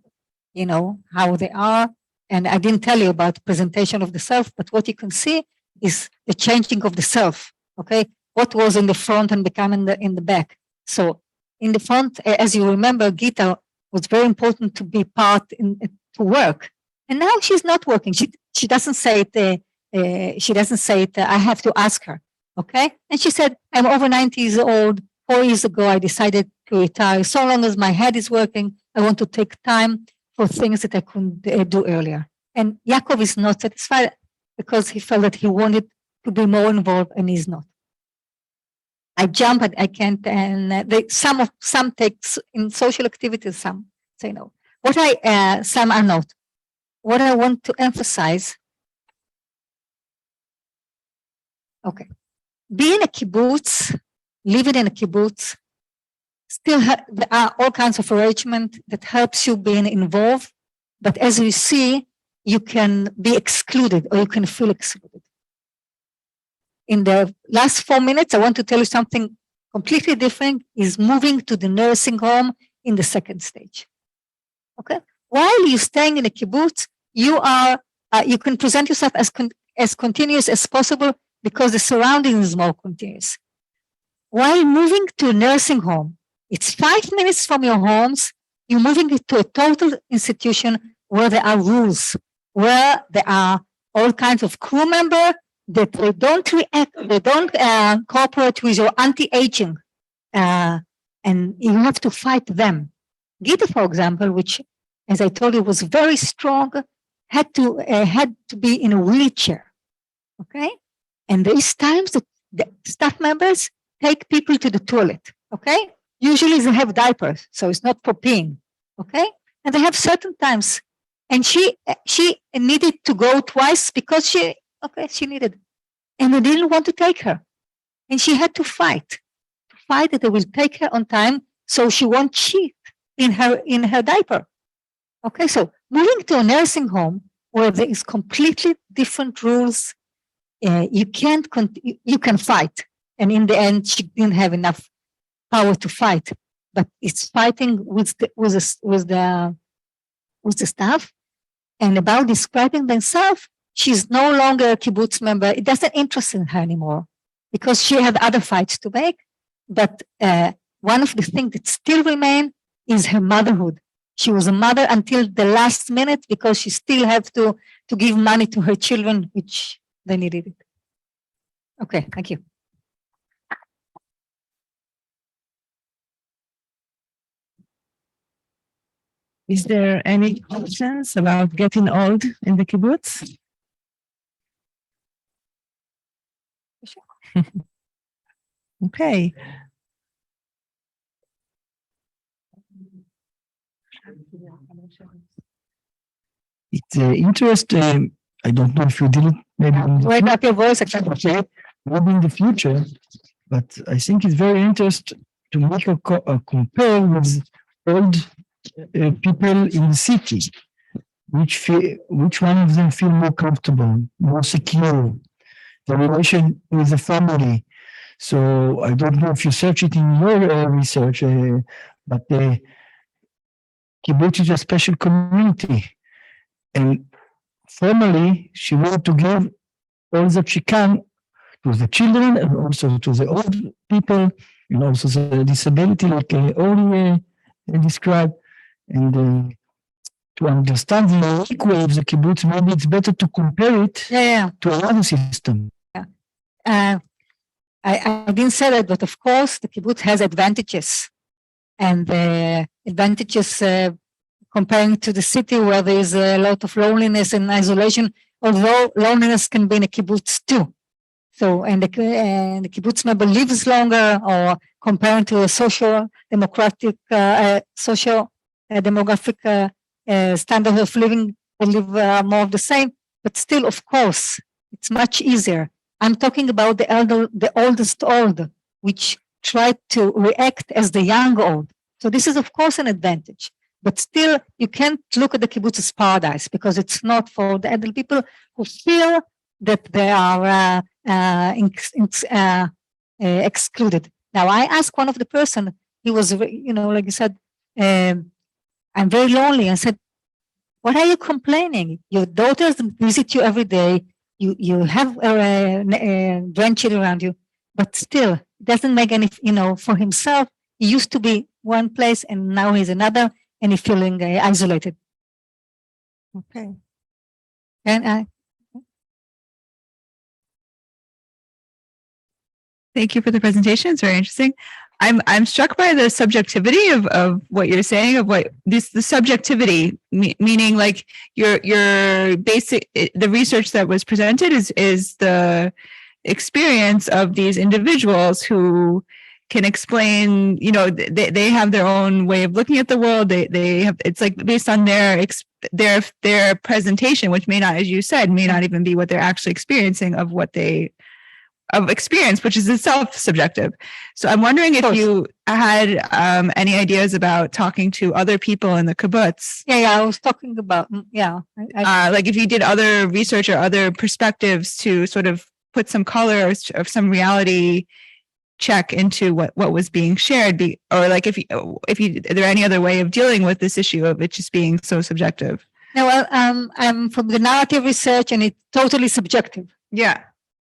how they are. And I didn't tell you about presentation of the self, but what you can see is the changing of the self. Okay. What was in the front and become in the back. So in the front, as you remember, Gita was very important to be part to work. And now she's not working. She doesn't say it. She doesn't say it. I have to ask her. Okay. And she said, I'm over 90 years old. 4 years ago, I decided to retire. So long as my head is working, I want to take time for things that I couldn't do earlier. And Yaakov is not satisfied because he felt that he wanted to be more involved and he's not. I jump and I can't, and some takes in social activities, some say no. Some are not. What I want to emphasize, okay, being a kibbutz, living in a kibbutz, still there are all kinds of arrangement that helps you being involved, but as you see, you can be excluded or you can feel excluded. In the last 4 minutes, I want to tell you something completely different, is moving to the nursing home in the second stage. Okay? While you're staying in a kibbutz, you can present yourself as continuous as possible because the surrounding is more continuous. While moving to a nursing home, it's 5 minutes from your homes, you're moving to a total institution where there are rules, where there are all kinds of crew members that they don't react, they don't cooperate with your anti-aging, and you have to fight them. Gita, for example, which, as I told you, was very strong, had to be in a wheelchair, okay? And there is times that the staff members take people to the toilet, okay? Usually they have diapers, so it's not for peeing, okay? And they have certain times. And she needed to go twice because she needed. And they didn't want to take her. And she had to fight that they will take her on time so she won't cheat in her diaper. Okay, so moving to a nursing home where there is completely different rules, you can fight. And in the end, she didn't have enough power to fight. But it's fighting with the staff. And about describing themselves, she's no longer a kibbutz member. It doesn't interest in her anymore because she had other fights to make. But one of the things that still remain is her motherhood. She was a mother until the last minute because she still had to give money to her children, which they needed it. Okay, thank you. Is there any questions about getting old in the kibbutz? Okay. It's interesting. I don't know if you did it maybe Wake up your voice. maybe in the future, but I think it's very interesting to make a compare with old people in the city, which one of them feel more comfortable, more secure, the relation with the family. So I don't know if you search it in your research, but the kibbutz is a special community, and formally she wanted to give all that she can to the children and also to the old people, and also the disability, like Orly described. And to understand the unique way of the kibbutz, maybe it's better to compare it to another system. I didn't say that, but of course the kibbutz has advantages, and advantages comparing to the city where there is a lot of loneliness and isolation. Although loneliness can be in a kibbutz too. So, and the kibbutz member lives longer, or comparing to a social democratic, demographic standard of living, they live more of the same. But still, of course, it's much easier. I'm talking about the oldest old, which try to react as the young old. So this is, of course, an advantage. But still, you can't look at the kibbutz as paradise because it's not for the elderly people who feel that they are excluded. Now, I asked one of the person, he was, like you said, I'm very lonely. I said, what are you complaining? Your daughters visit you every day. You have grandchildren around you, but still, it doesn't make any, for himself. He used to be one place and now he's another, and he's feeling isolated. Okay. And Thank you for the presentation. It's very interesting. I'm struck by the subjectivity of what you're saying, of what the subjectivity, meaning like your basic, the research that was presented is the experience of these individuals who can explain, they have their own way of looking at the world. They have, it's like based on their presentation, which may not, as you said, may not even be what they're actually experiencing of experience, which is itself subjective. So I'm wondering if you had any ideas about talking to other people in the kibbutz. Yeah, I was talking about, like if you did other research or other perspectives to sort of put some color or some reality check into what was being shared, or like if you, are there any other way of dealing with this issue of it just being so subjective? No, well, I'm from the narrative research, and it's totally subjective. Yeah.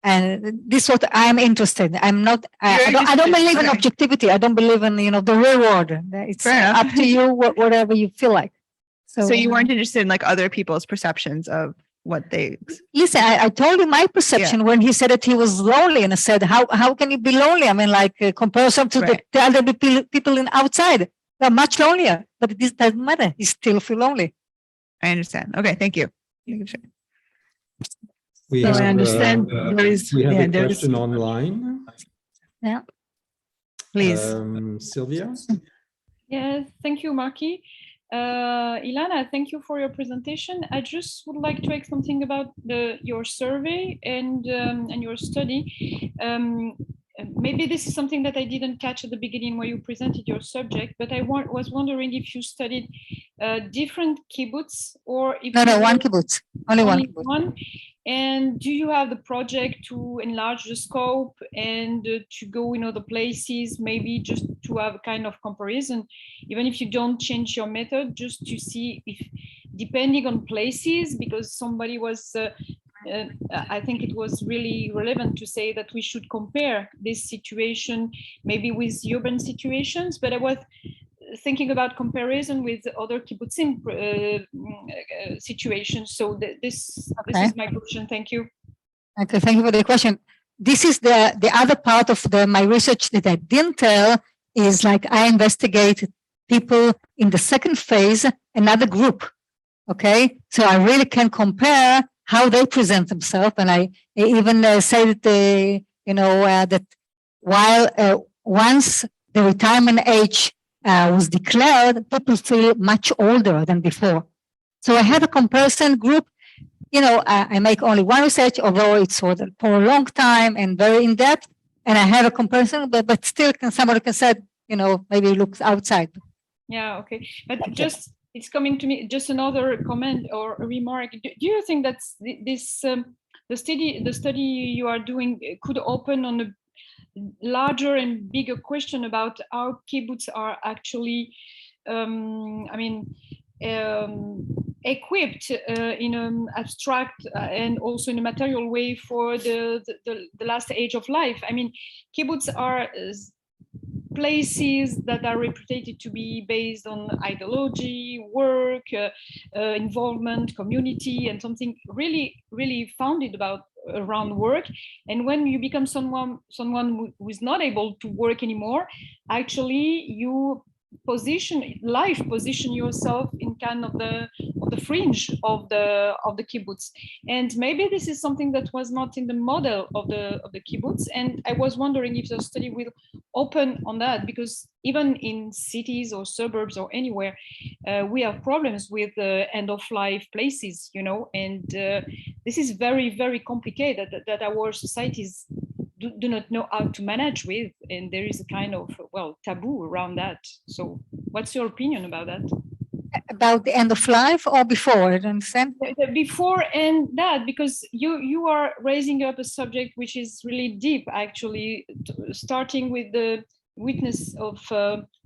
And this is what I'm interested in. I'm not, I don't believe in objectivity. I don't believe in, the real world. It's up to you, whatever you feel like. So you weren't interested in like other people's perceptions of what they... Listen, I told you my perception when he said that he was lonely, and I said, how can you be lonely? I mean, like comparison to the other people in outside. They're much lonelier, but this doesn't matter. You still feel lonely. I understand. Okay, thank you. I understand there is. We have a question online. Yeah. Please. Sylvia? Yes, thank you, Marky. Ilana, thank you for your presentation. I just would like to ask something about your survey and your study. Maybe this is something that I didn't catch at the beginning where you presented your subject, but I was wondering if you studied different kibbutz or if no, one kibbutz, only one. One. And do you have the project to enlarge the scope and to go in other places, maybe just to have a kind of comparison, even if you don't change your method, just to see if, depending on places, because somebody was, I think it was really relevant to say that we should compare this situation maybe with urban situations, but I was thinking about comparison with other kibbutzim situations. So this is my question. Thank you. Okay, thank you for the question. This is the other part of my research that I didn't tell, is like I investigated people in the second phase, another group. Okay, so I really can compare how they present themselves, and I even say that that while once the retirement age was declared, people feel much older than before. So I have a comparison group. I make only one research, although it's for a long time and very in depth, and I have a comparison, but still somebody can say, maybe looks outside. Yeah, okay. But just, it's coming to me, just another comment or a remark. Do you think that the study you are doing could open on a larger and bigger question about how kibbutz are actually, equipped in an abstract and also in a material way for the last age of life? I mean, kibbutz are places that are reputed to be based on ideology, work, involvement, community, and something really, really founded around work. And when you become someone who is not able to work anymore, actually you position yourself in kind of the fringe of the kibbutz. And maybe this is something that was not in the model of the kibbutz. And I was wondering if the study will open on that, because even in cities or suburbs or anywhere, we have problems with end of life places, and this is very, very complicated that our societies do not know how to manage with, and there is a kind of taboo around that. So what's your opinion about that? About the end of life or before? I don't understand. Before and that, because you are raising up a subject which is really deep, actually, starting with the witness of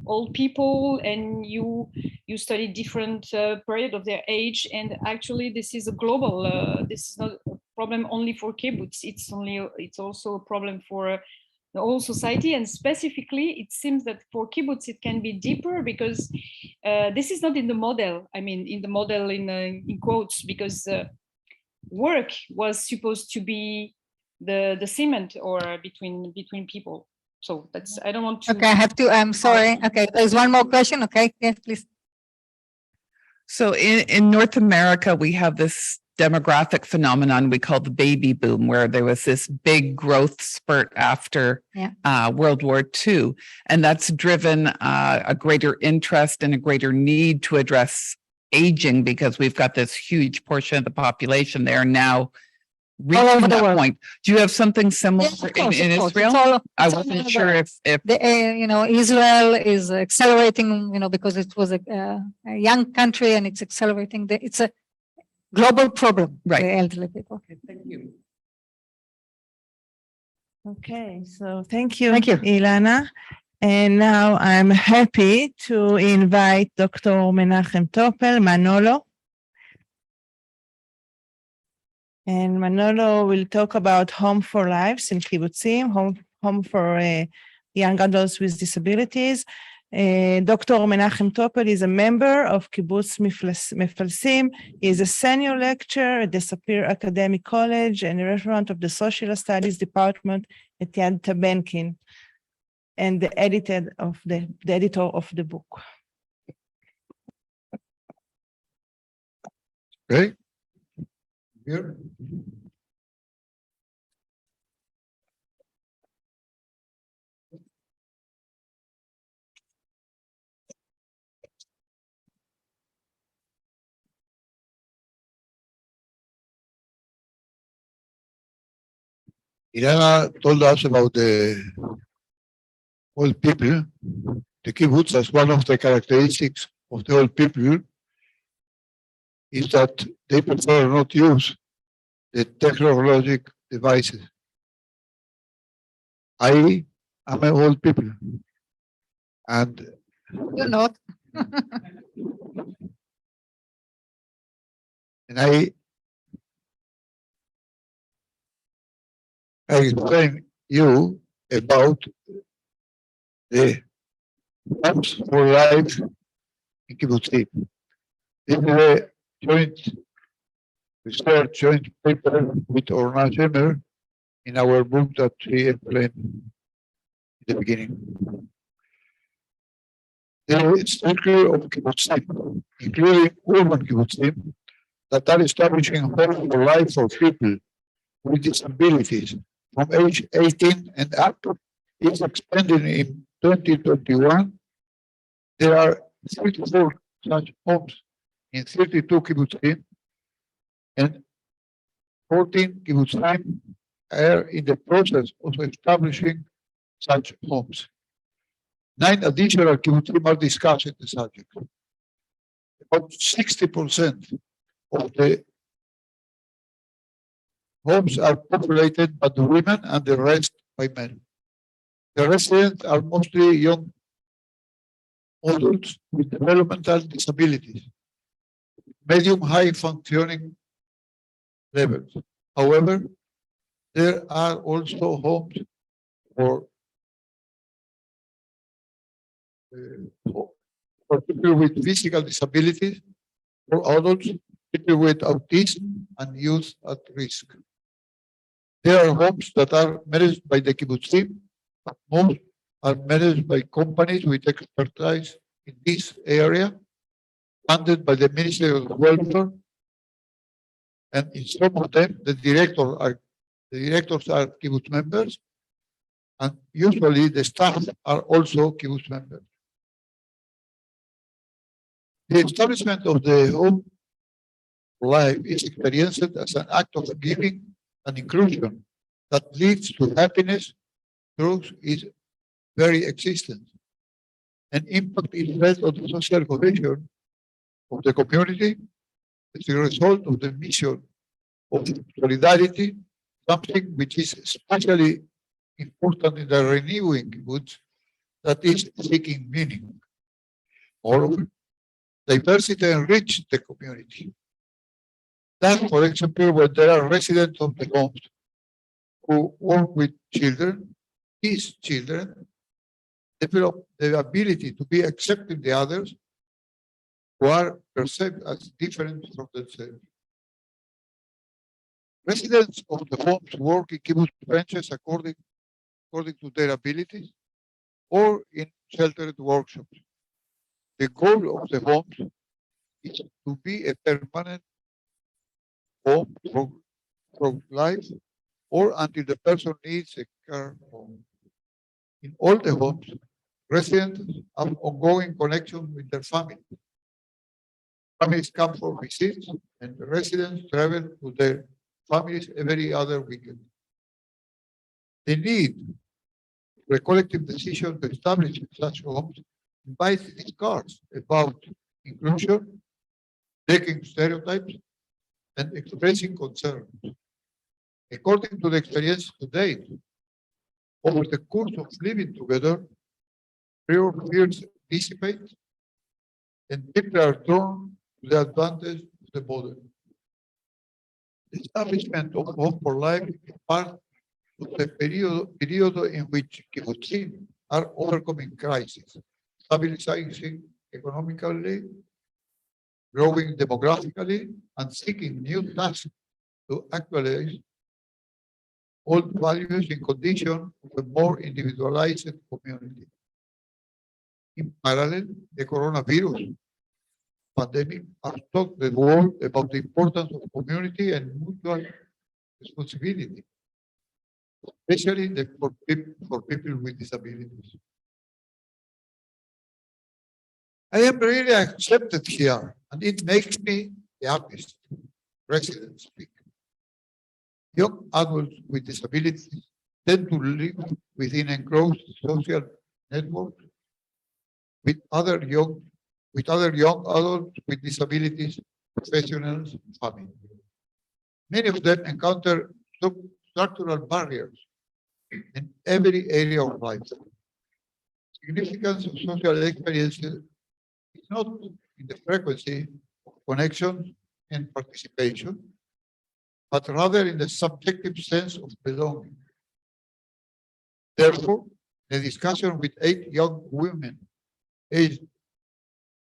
old people, and you study different period of their age, and actually this is a global. This is not a problem only for kibbutz. It's also a problem for the whole society, and specifically, it seems that for kibbutz it can be deeper because this is not in the model. I mean, in the model in quotes, because work was supposed to be the cement or between people. So that's, I don't want to. Okay, I have to, I'm sorry. Okay, there's one more question. Okay, yes, please. So in North America, we have this demographic phenomenon we call the baby boom, where there was this big growth spurt after World War II. And that's driven a greater interest and a greater need to address aging, because we've got this huge portion of the population there now reaching that point. Do you have something similar in Israel? I wasn't sure if you know, Israel is accelerating, you know, because it was a young country and it's accelerating. It's a global problem, right? The elderly people. Okay, thank you. Okay, so thank you, Thank you. Ilana. And now I'm happy to invite Dr. Menachem Topel, Manolo. And Manolo will talk about Home for Lives in Kibbutzim, home for young adults with disabilities. Dr. Menachem Topel is a member of Kibbutz Mefalsim. He is a senior lecturer at the Sapir Academic College and a referent of the Social Studies Department at Yad Tabenkin, and the editor of the book. Okay. Here. Ilana told us about the old people, the kibbutz, as one of the characteristics of the old people is that they prefer not use the technological devices. I am an old people, and You're not. and I explain you about the Homes for Life in Kibbutzim. This is a joint research, joint paper with Orna Shemer in our book that we explained in the beginning. The circle of Kibbutzim, including urban Kibbutzim, that are establishing homes for life for people with disabilities from age 18 and up, is expanding in 2021. There are 34 such homes in 32 kibbutzim, and 14 kibbutzim are in the process of establishing such homes. 9 additional kibbutzim are discussing the subject. About 60% of the homes are populated by the women and the rest by men. The residents are mostly young adults with developmental disabilities, medium-high functioning levels. However, there are also homes for people with physical disabilities, for adults, people with autism, and youth at risk. There are homes that are managed by the kibbutzim, but most are managed by companies with expertise in this area, funded by the Ministry of Welfare, and in some of them, the directors are kibbutz members, and usually the staff are also kibbutz members. The establishment of the home for life is experienced as an act of giving and inclusion that leads to happiness through its very existence. An impact is felt on the social cohesion of the community as a result of the mission of solidarity, something which is especially important in the renewing kibbutz, that is seeking meaning. Moreover, diversity enriches the community. That, for example, when there are residents of the homes who work with children, these children develop the ability to be accepting the others who are perceived as different from themselves. Residents of the homes work in kibbutz benches according to their abilities or in sheltered workshops. The goal of the homes is to be a permanent home for life or until the person needs a care home. In all the homes, residents have ongoing connection with their family. Families come for visits and the residents travel to their families every other weekend. The need for a collective decision to establish such homes invites discourse about inclusion, breaking stereotypes, and expressing concerns. According to the experience to date, over the course of living together, prior fears dissipate and people are drawn to the advantage of the model. The establishment of Home for Life is part of the period in which Kibbutzim are overcoming crises, stabilizing economically, growing demographically, and seeking new tasks to actualize old values in condition of a more individualized community. In parallel, the coronavirus pandemic has taught the world about the importance of community and mutual responsibility, especially for people with disabilities. I am really accepted here, and it makes me the happiest resident speak. Young adults with disabilities tend to live within enclosed social networks with other young adults with disabilities, professionals, and families. Many of them encounter structural barriers in every area of life. Significance of social experiences is not in the frequency of connection and participation, but rather in the subjective sense of belonging. Therefore, the discussion with 8 young women aged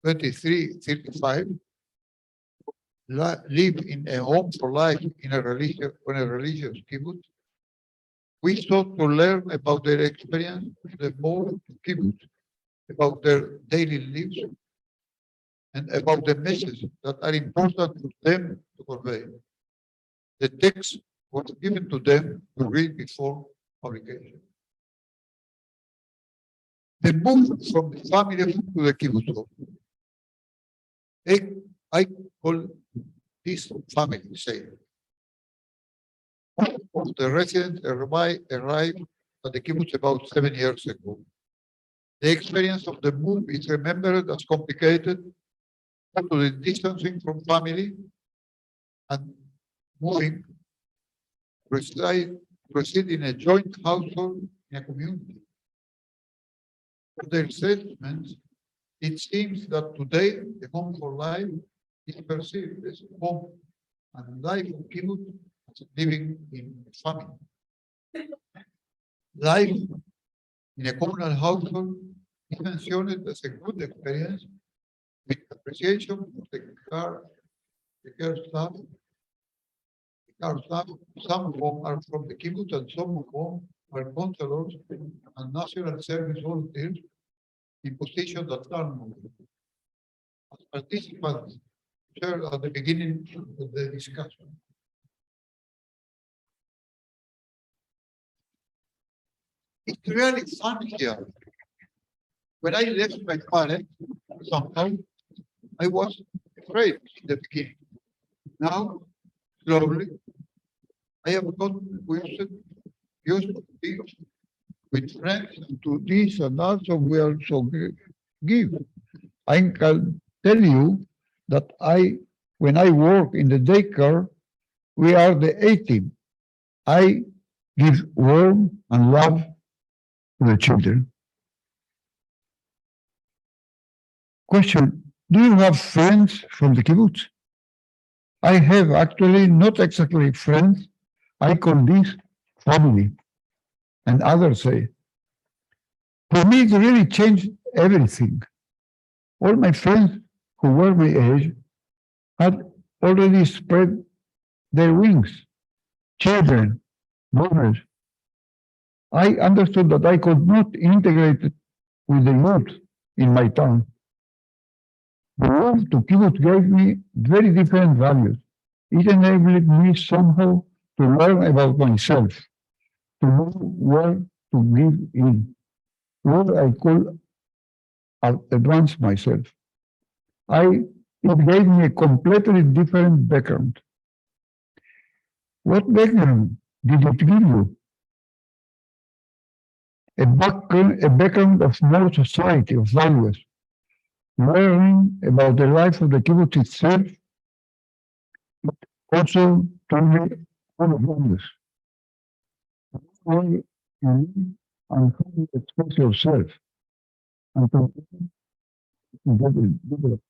23-35 live in a home for life in a religious kibbutz. We sought to learn about their experience, the move to kibbutz, about their daily lives, and about the messages that are important to them to convey. The text was given to them to read before publication. The move from the family to the kibbutz. I call this family, say. Most of the residents arrived at the kibbutz about 7 years ago. The experience of the move is remembered as complicated due to the distancing from family and moving proceed in a joint household in a community. For their statements, it seems that today the Home for Life is perceived as home and life in kibbutz as living in a family. Life in a communal household is mentioned as a good experience with appreciation for the care staff. Some of whom are from the kibbutz and some of whom are counselors and national service volunteers in positions that are moving. As participants shared at the beginning of the discussion. It's really fun here. When I left my parents, somehow I was afraid in the beginning. Now, slowly, I have gotten used to be with friends and to this and that, so we also give. I can tell you that when I work in the daycare, we are the A team. I give warmth and love to the children. Question, do you have friends from the kibbutz? I have actually not exactly friends. I call this family. And others say, for me, it really changed everything. All my friends who were my age had already spread their wings. Children, mothers. I understood that I could not integrate with the youth in my town. The move to Kibbutz gave me very different values. It enabled me somehow to learn about myself, to know where to live in, where I could advance myself. It gave me a completely different background. What background did it give you? A background of more society, of values, learning about the life of the kibbutz itself, but also to me all of values. How you live and how you express yourself, and to develop.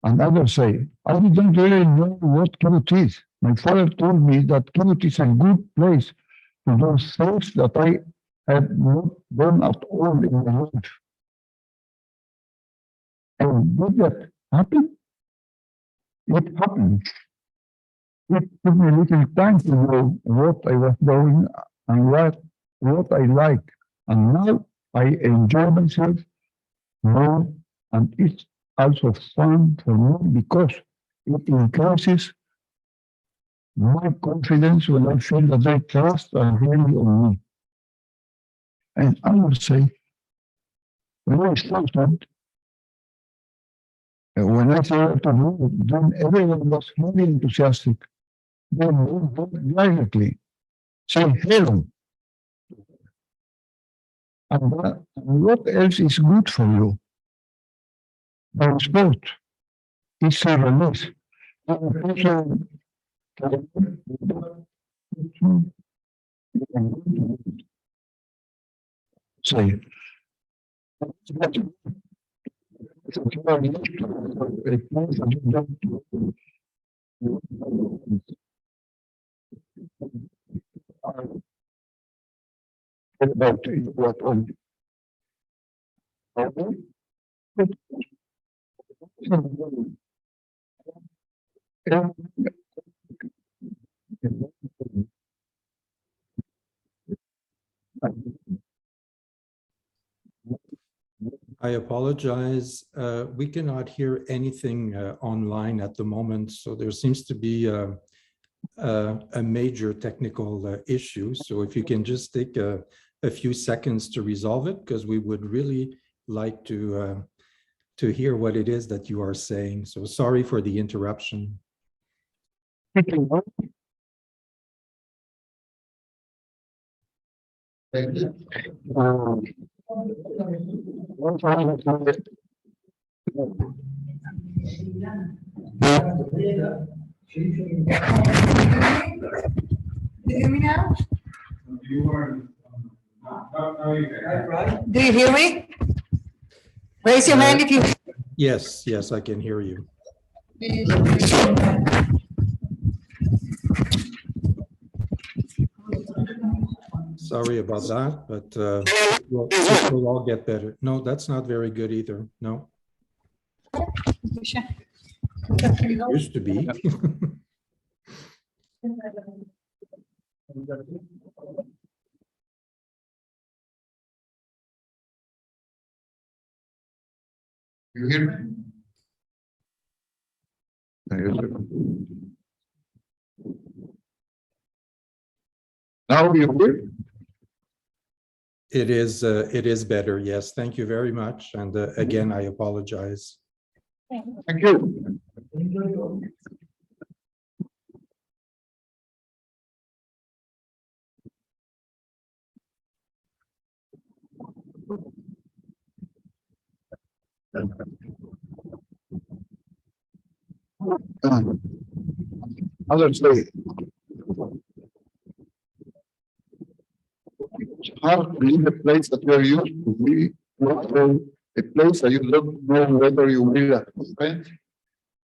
And others say, I didn't really know what kibbutz is. My father told me that kibbutz is a good place to do things that I had not done at all in my life. And did that happen? It happened. It took me a little time to know what I was doing and what I like. And now I enjoy myself more, and it's also fun for me because it increases my confidence when I feel that they trust and really on me. And I would say, when I started to do, then everyone was really enthusiastic. They moved directly, say hello. And what else is good for you? By sport, it's a release. Say, about what on I apologize. We cannot hear anything online at the moment, so there seems to be a major technical issue. So if you can just take a few seconds to resolve it, because we would really like to hear what it is that you are saying. So sorry for the interruption. Do you hear me? Raise your hand if you. Yes, yes, I can hear you. Sorry about that, but it will all get better. No, that's not very good either. No. Used to be. You hear me? Now you hear? It is better. Yes. Thank you very much. And again, I apologize. Thank you. Others say, it's hard to leave a place that we are used to be a place that you don't know whether you will offend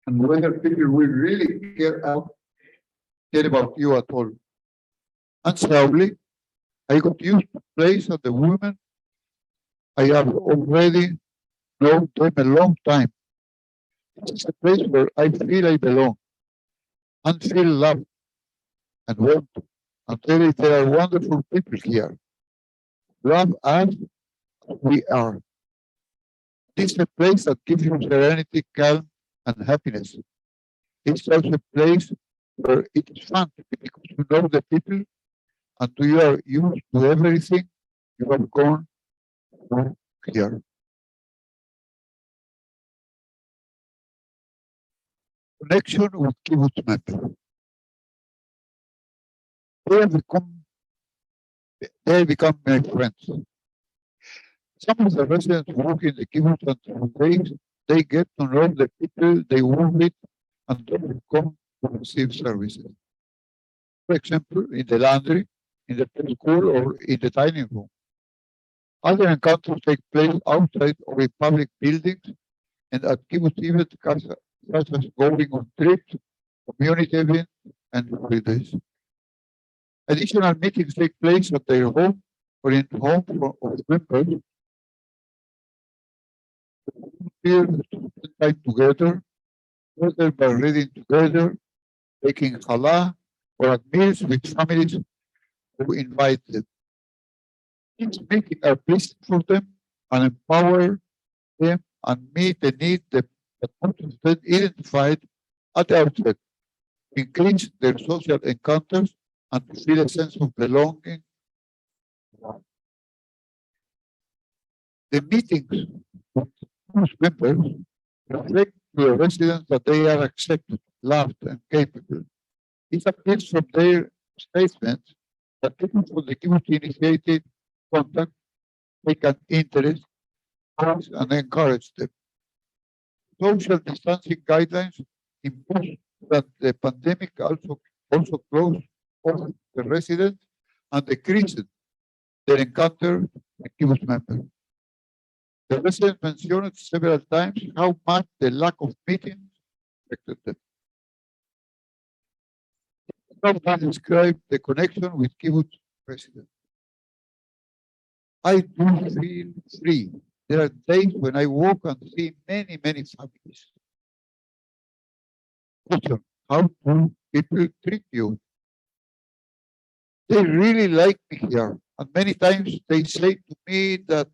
and whether people will really care about you at all. And sadly, I got used to the place of the women. I have already known them a long time. It's a place where I feel I belong and feel loved and want. And there are wonderful people here. Love us as we are. It's a place that gives you serenity, calm, and happiness. It's also a place where it is fun because you know the people and you are used to everything you have gone through here. Connection with Kibbutz members. They have become my friends. Some of the residents work in the Kibbutz and through days, they get to know the people they work with and don't come to receive services. For example, in the laundry, in the preschool, or in the dining room. Other encounters take place outside or in public buildings and at Kibbutz events such as going on trips, community events, and holidays. Additional meetings take place at their home or in home of members. Here to spend time together, whether by reading together, taking challah, or at meals with families who invite them. These meetings are pleasant for them and empower them and meet the need that most of them identified at the outset, increase their social encounters and to feel a sense of belonging. The meetings with those members reflect to the residents that they are accepted, loved, and capable. It appears from their statements that people from the Kibbutz initiated contact, take an interest, and encourage them. Social distancing guidelines impose that the pandemic also closed off the residents and decreased their encounter with Kibbutz members. The residents mentioned several times how much the lack of meetings affected them. Now I describe the connection with Kibbutz residents. I do feel free. There are days when I walk and see many families. Question, how do people treat you? They really like me here. And many times they say to me that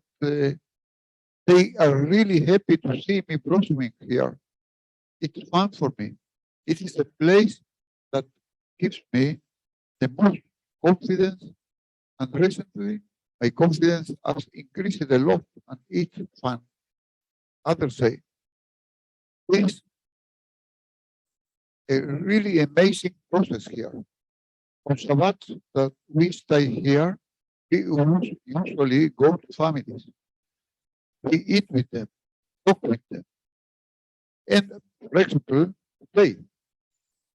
they are really happy to see me blossoming here. It's fun for me. It is a place that gives me the most confidence, and recently my confidence has increased a lot and it's fun. Others say, it's a really amazing process here. On Shabbat that we stay here, we usually go to families. We eat with them, talk with them. And for example, today,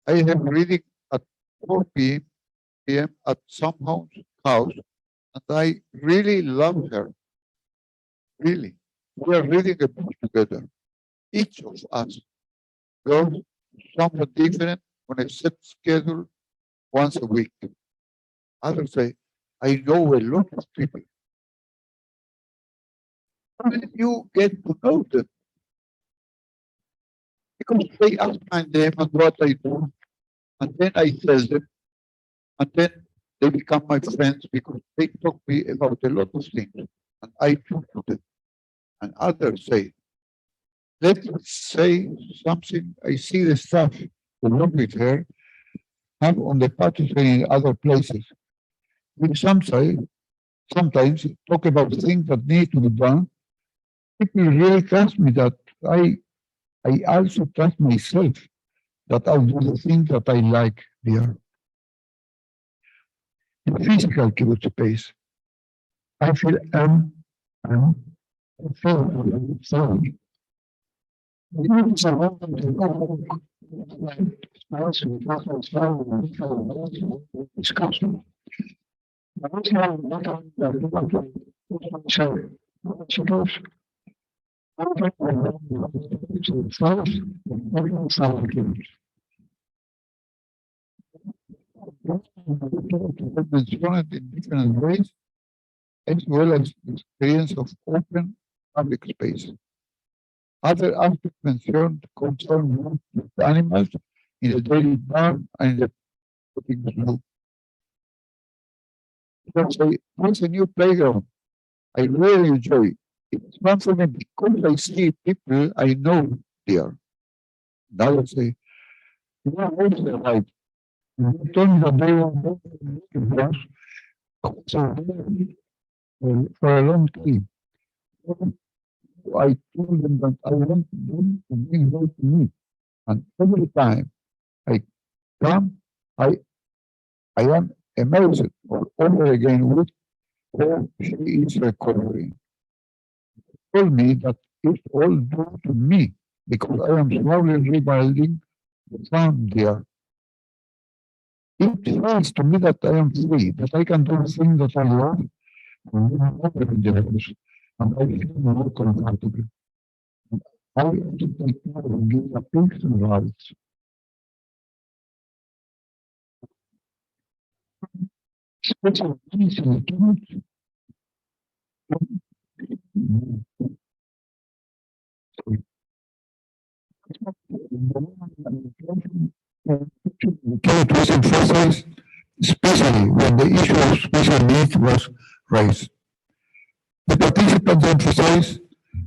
I have reading at 4 p.m. at someone's house, and I really love her. Really. We are reading a book together. Each of us goes somewhat different on a set schedule once a week. Others say, I know a lot of people. How did you get to know them? Because they ask my name and what I do, and then I tell them, and then they become my friends because they talk to me about a lot of things, and I talk to them. And others say, let's say something, I see the staff who work with her have on the patio in other places. We sometimes talk about things that need to be done. People really trust me that I also trust myself that I'll do the things that I like there. In physical Kibbutz space, I feel sorry. mentioned in different ways, as well as experience of open public space. Other aspects mentioned concern with animals in the daily farm and in the putting snow. Once a new playground, I really enjoy. It's fun for me because I see people I know there. Now I say, you know, what's the right? You told me that they were not so for a long time. I told them that I want them to bring them to me. And every time I come, I am amazed all over again with how she is recovering. Told me that it's all due to me because I am slowly rebuilding the farm there. It feels to me that I am free, that I can do the things that I love and I feel more comfortable. I want to take care of give a peace and rights. Special peace in the kibbutz. Kibbutz was emphasized, especially when the issue of special needs was raised. The participants emphasized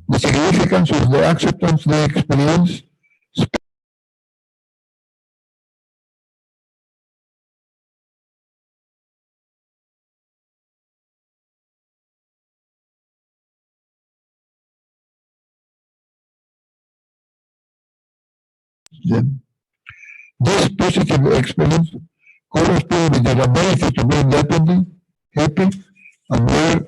the significance of the acceptance they experience, them. This positive experience corresponds with their ability to be independent, happy, and more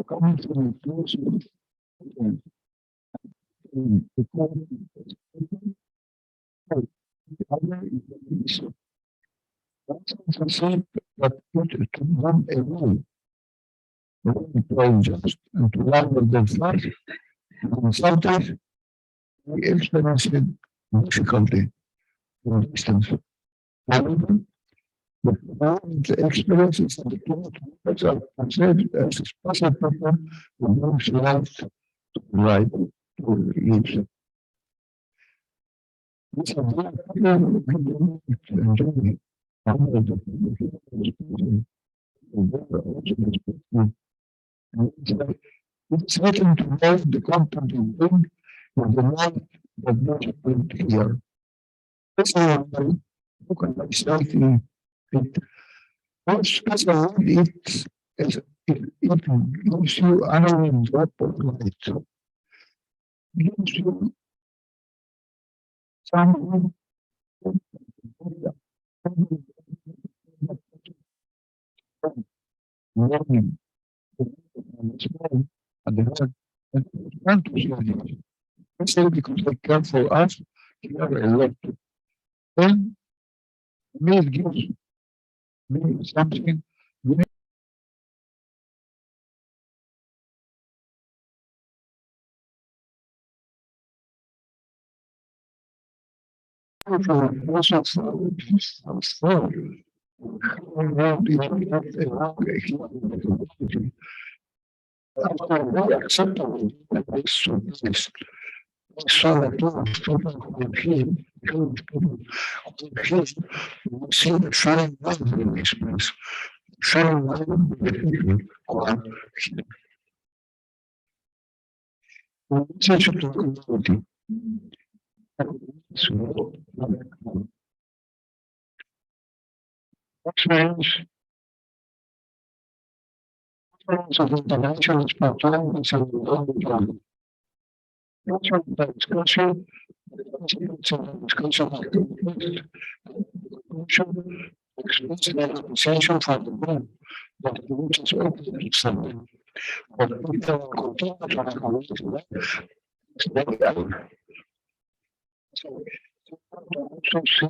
coming from the close that put to them away. Just and to love them first. And sometimes we experience difficulty for distance. However, the experiences of the kibbutz are considered as a special person who brings life to life to live. This is it's written to know the content of them with the mind that not put here. This is why look at myself in it. What special it gives you another drop of light. Gives you some warning and the heart and to see especially because they care for us, care a lot. Then me it gives me something. Of international spotlight and some discussion, explicit appreciation for the man that the which is open to something. But people continue to recommend it's very hour. So also see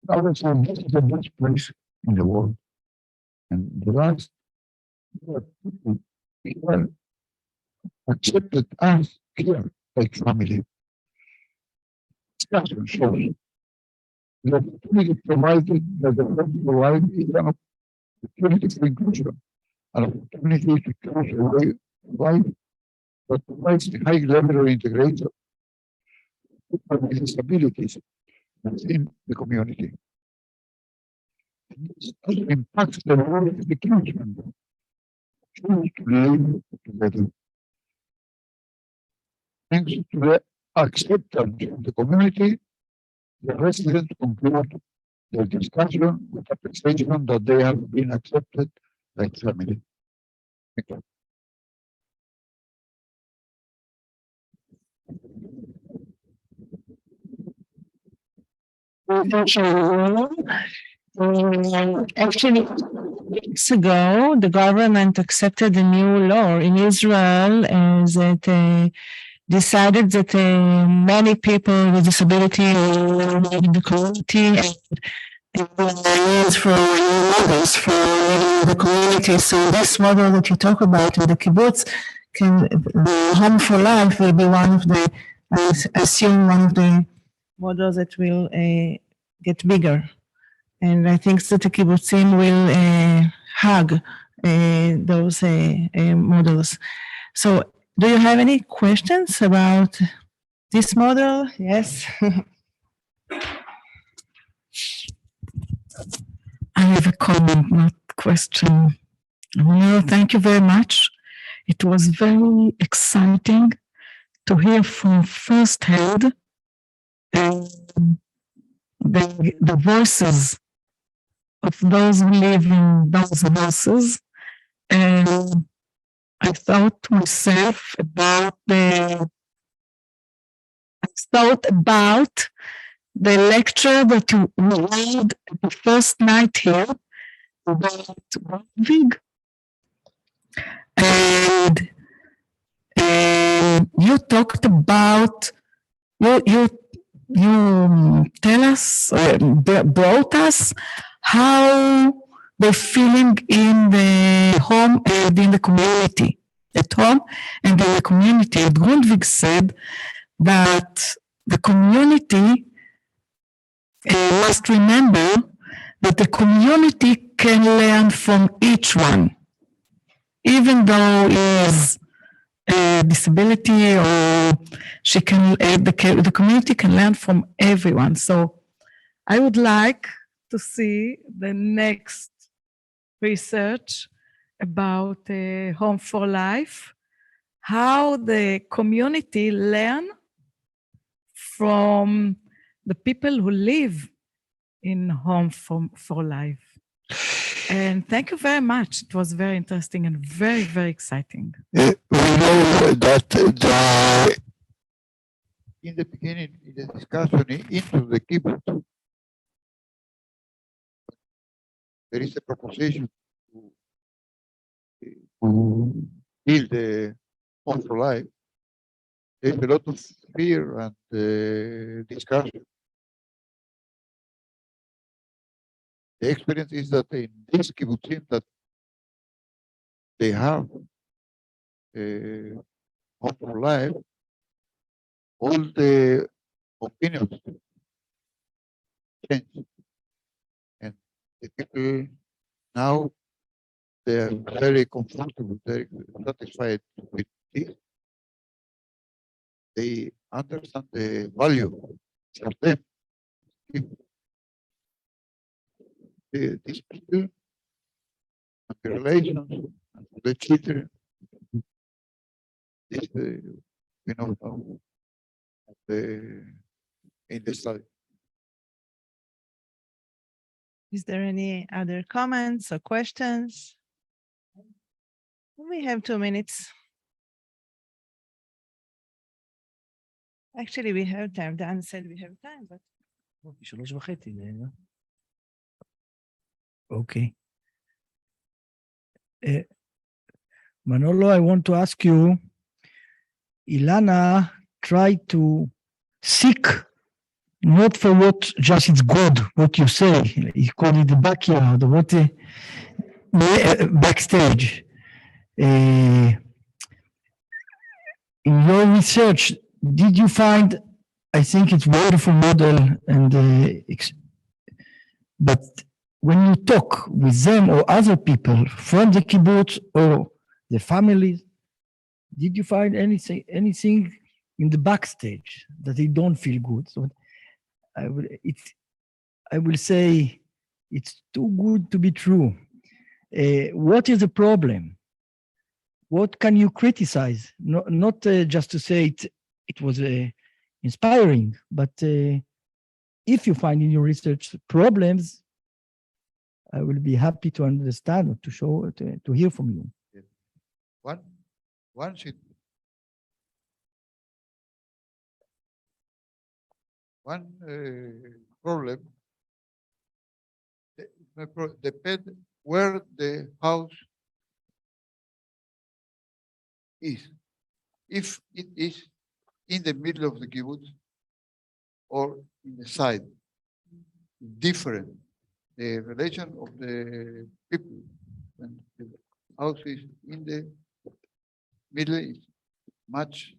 Obviously, this is the best place in the world. And the last people accepted us here like family. Discussion shows the opportunity provided that the world provide is an opportunity for inclusion, an opportunity to choose a way of life that provides a high level of integration with disabilities within the community. This impacts the role of the community choose to live together. Thanks to the acceptance of the community, the residents conclude their discussion with appreciation that they have been accepted like family. Thank you. Actually, weeks ago, the government accepted a new law in Israel that decided that many people with disability in the community and needs for models for the community. So this model that you talk about in the kibbutz, the Home for Life will be one of the, I assume, one of the models that will get bigger. And I think that the Kibbutzim will hug those models. So do you have any questions about this model? Yes. I have a comment, not question. Well, thank you very much. It was very exciting to hear from first hand the voices of those who live in those houses. And I thought to myself about the lecture that you read the first night here about Ludwig. And you talked about, you tell us, brought us how they're feeling in the home and in the community, at home and in the community. And Grundtvig said that the community must remember that the community can learn from each one, even though he is a disability or she can, the community can learn from everyone. So I would like to see the next research about Home for Life, how the community learn from the people who live in Home for Life. And thank you very much. It was very interesting and very, very exciting. We know that in the beginning, in the discussion into the Kibbutz, there is a proposition to build the home for life. There's a lot of fear and discussion. The experience is that in this kibbutzim that they have home for life, all the opinions change. And the people now, they are very comfortable, very satisfied with this. They understand the value for them. These people and the relations and the children, this we know now in the study. Is there any other comments or questions? We have 2 minutes. Actually, we have time. Dan said we have time, but 3:30. Okay. Manolo, I want to ask you, Ilana tried to seek not for what just it's good, what you say, you call it the backyard, what the backstage. In your research, did you find, I think it's wonderful model, and but when you talk with them or other people from the kibbutz or the families, did you find anything in the backstage that they don't feel good? So I will say it's too good to be true. What is the problem? What can you criticize? Not just to say it was inspiring, but if you find in your research problems, I will be happy to understand or to show, to hear from you. One should, problem depends where the house is. If it is in the middle of the kibbutz or in the side, different. The relation of the people and the house is in the middle is much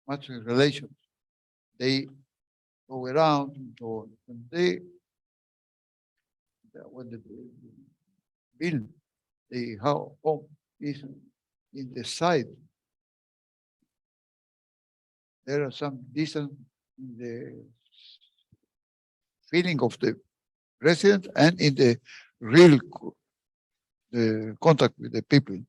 relations. They go around and so on. And when the build the home is in the side, there are some distance in the feeling of the resident and in the real contact with the people.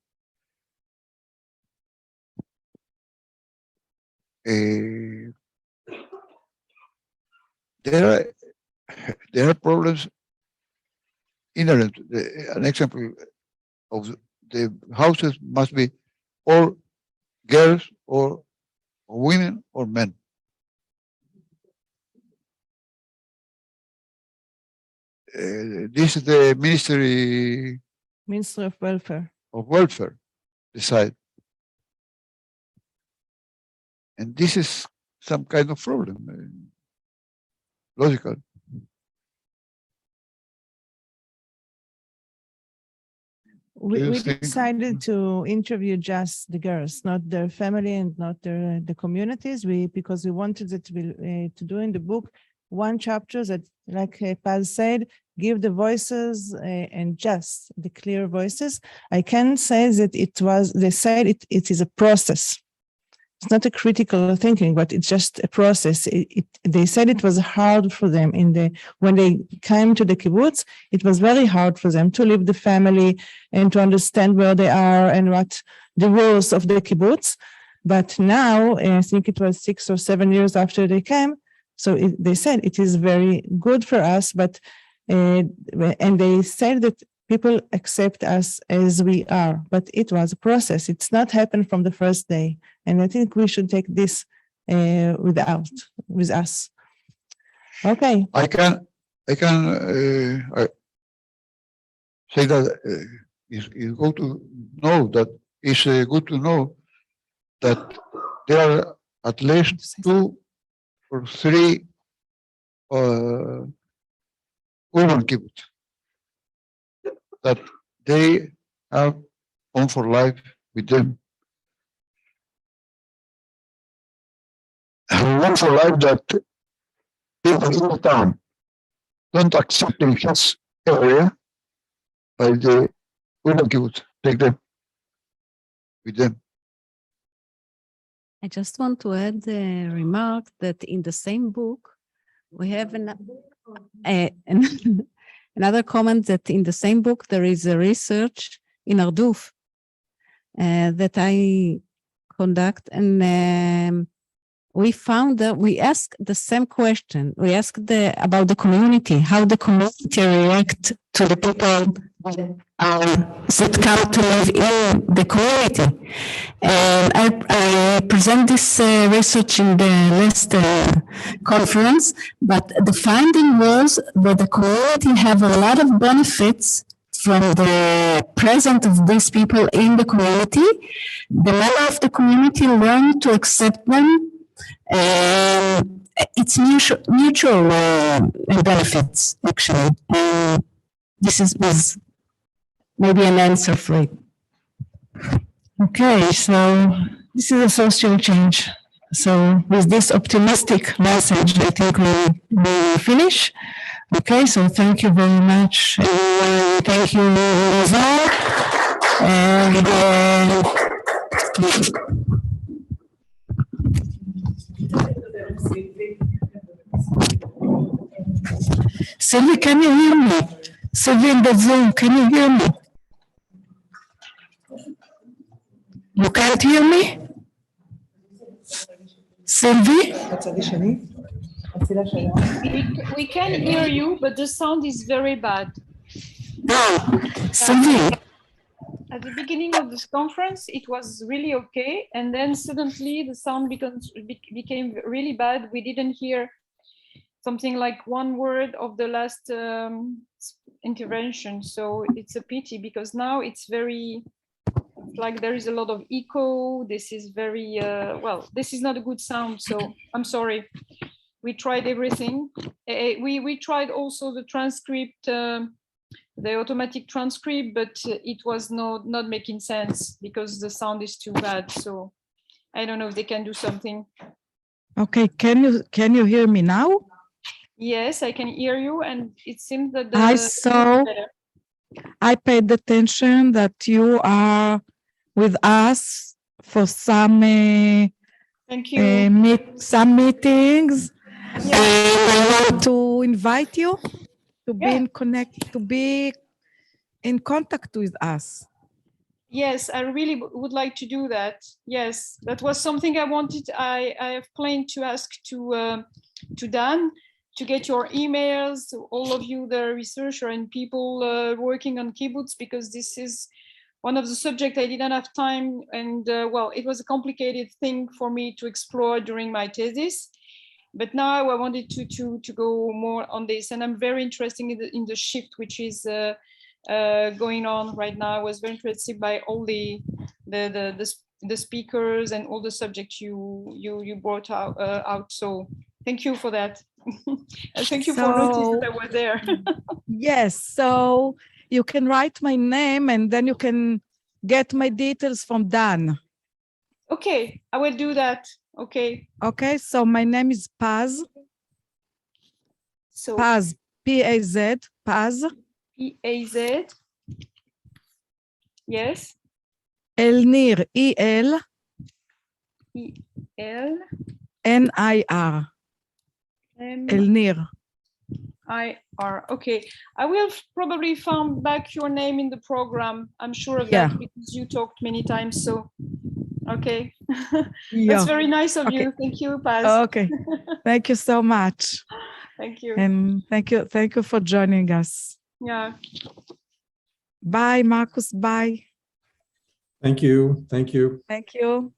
There are problems inherent. An example of the houses must be all girls or women or men. This is the Ministry Ministry of Welfare decide. And this is some kind of problem, logical. We decided to interview just the girls, not their family and not the communities. Because we wanted it to do in the book one chapter that, like Paz said, give the voices and just the clear voices. I can say that they said it is a process. It's not a critical thinking, but it's just a process. They said it was hard for them when they came to the kibbutz. It was very hard for them to leave the family and to understand where they are and what the rules of the kibbutz. But now, I think it was 6 or 7 years after they came, so they said it is very good for us. But and they said that people accept us as we are, but it was a process. It's not happened from the first day. And I think we should take this with us. Okay. I can say that it's good to know that it's good to know that there are at least 2 or 3 urban kibbutz that they have Home for Life with them. Home for Life that people in the town don't accept in his area, by the urban kibbutz take them with them. I just want to add a remark that in the same book, we have another comment that in the same book, there is a research in Arduf that I conduct, and we found that we asked the same question. We asked about the community, how the community react to the people that come to live in the community. And I present this research in the last conference, but the finding was that the community have a lot of benefits from the presence of these people in the community. The member of the community learn to accept them. It's mutual benefits, actually. This was maybe an answer for it. Okay, so this is a social change. So with this optimistic message, I think we will finish. Okay, so thank you very much. Thank you, Lazar. And Sylvie, can you hear me? Sylvie in the Zoom, can you hear me? You can't hear me? Sylvie? We can hear you, but the sound is very bad. No, Sylvie. At the beginning of this conference, it was really okay, and then suddenly the sound became really bad. We didn't hear something like one word of the last intervention, so it's a pity because now it's very, like there is a lot of echo. This is very, well, this is not a good sound, so I'm sorry. We tried everything. We tried also the transcript, the automatic transcript, but it was not making sense because the sound is too bad. So I don't know if they can do something. Okay, can you hear me now? Yes, I can hear you, and it seems that I paid attention that you are with us for some thank you. some meetings. Yeah. I want to invite you to be in contact with us. Yes, I really would like to do that. Yes, that was something I wanted. I have planned to ask to Dan to get your emails, all of you, the researcher and people working on kibbutz, because this is one of the subjects I didn't have time, and well, it was a complicated thing for me to explore during my thesis. But now I wanted to go more on this, and I'm very interested in the shift which is going on right now. I was very interested by all the speakers and all the subjects you brought out. So thank you for that. And thank you for noticing that I was there. Yes, so you can write my name and then you can get my details from Dan. Okay, I will do that. Okay. Okay, so my name is Paz. So Paz, P-A-Z, Paz. P-A-Z. Yes. Elnir, E-L. E-L. N-I-R. Elnir. I-R. Okay. I will probably find back your name in the program. I'm sure of that because you talked many times. So, okay. That's very nice of you. Thank you, Paz. Okay. Thank you so much. Thank you. And thank you for joining us. Yeah. Bye, Marcus. Bye. Thank you. Thank you. Thank you.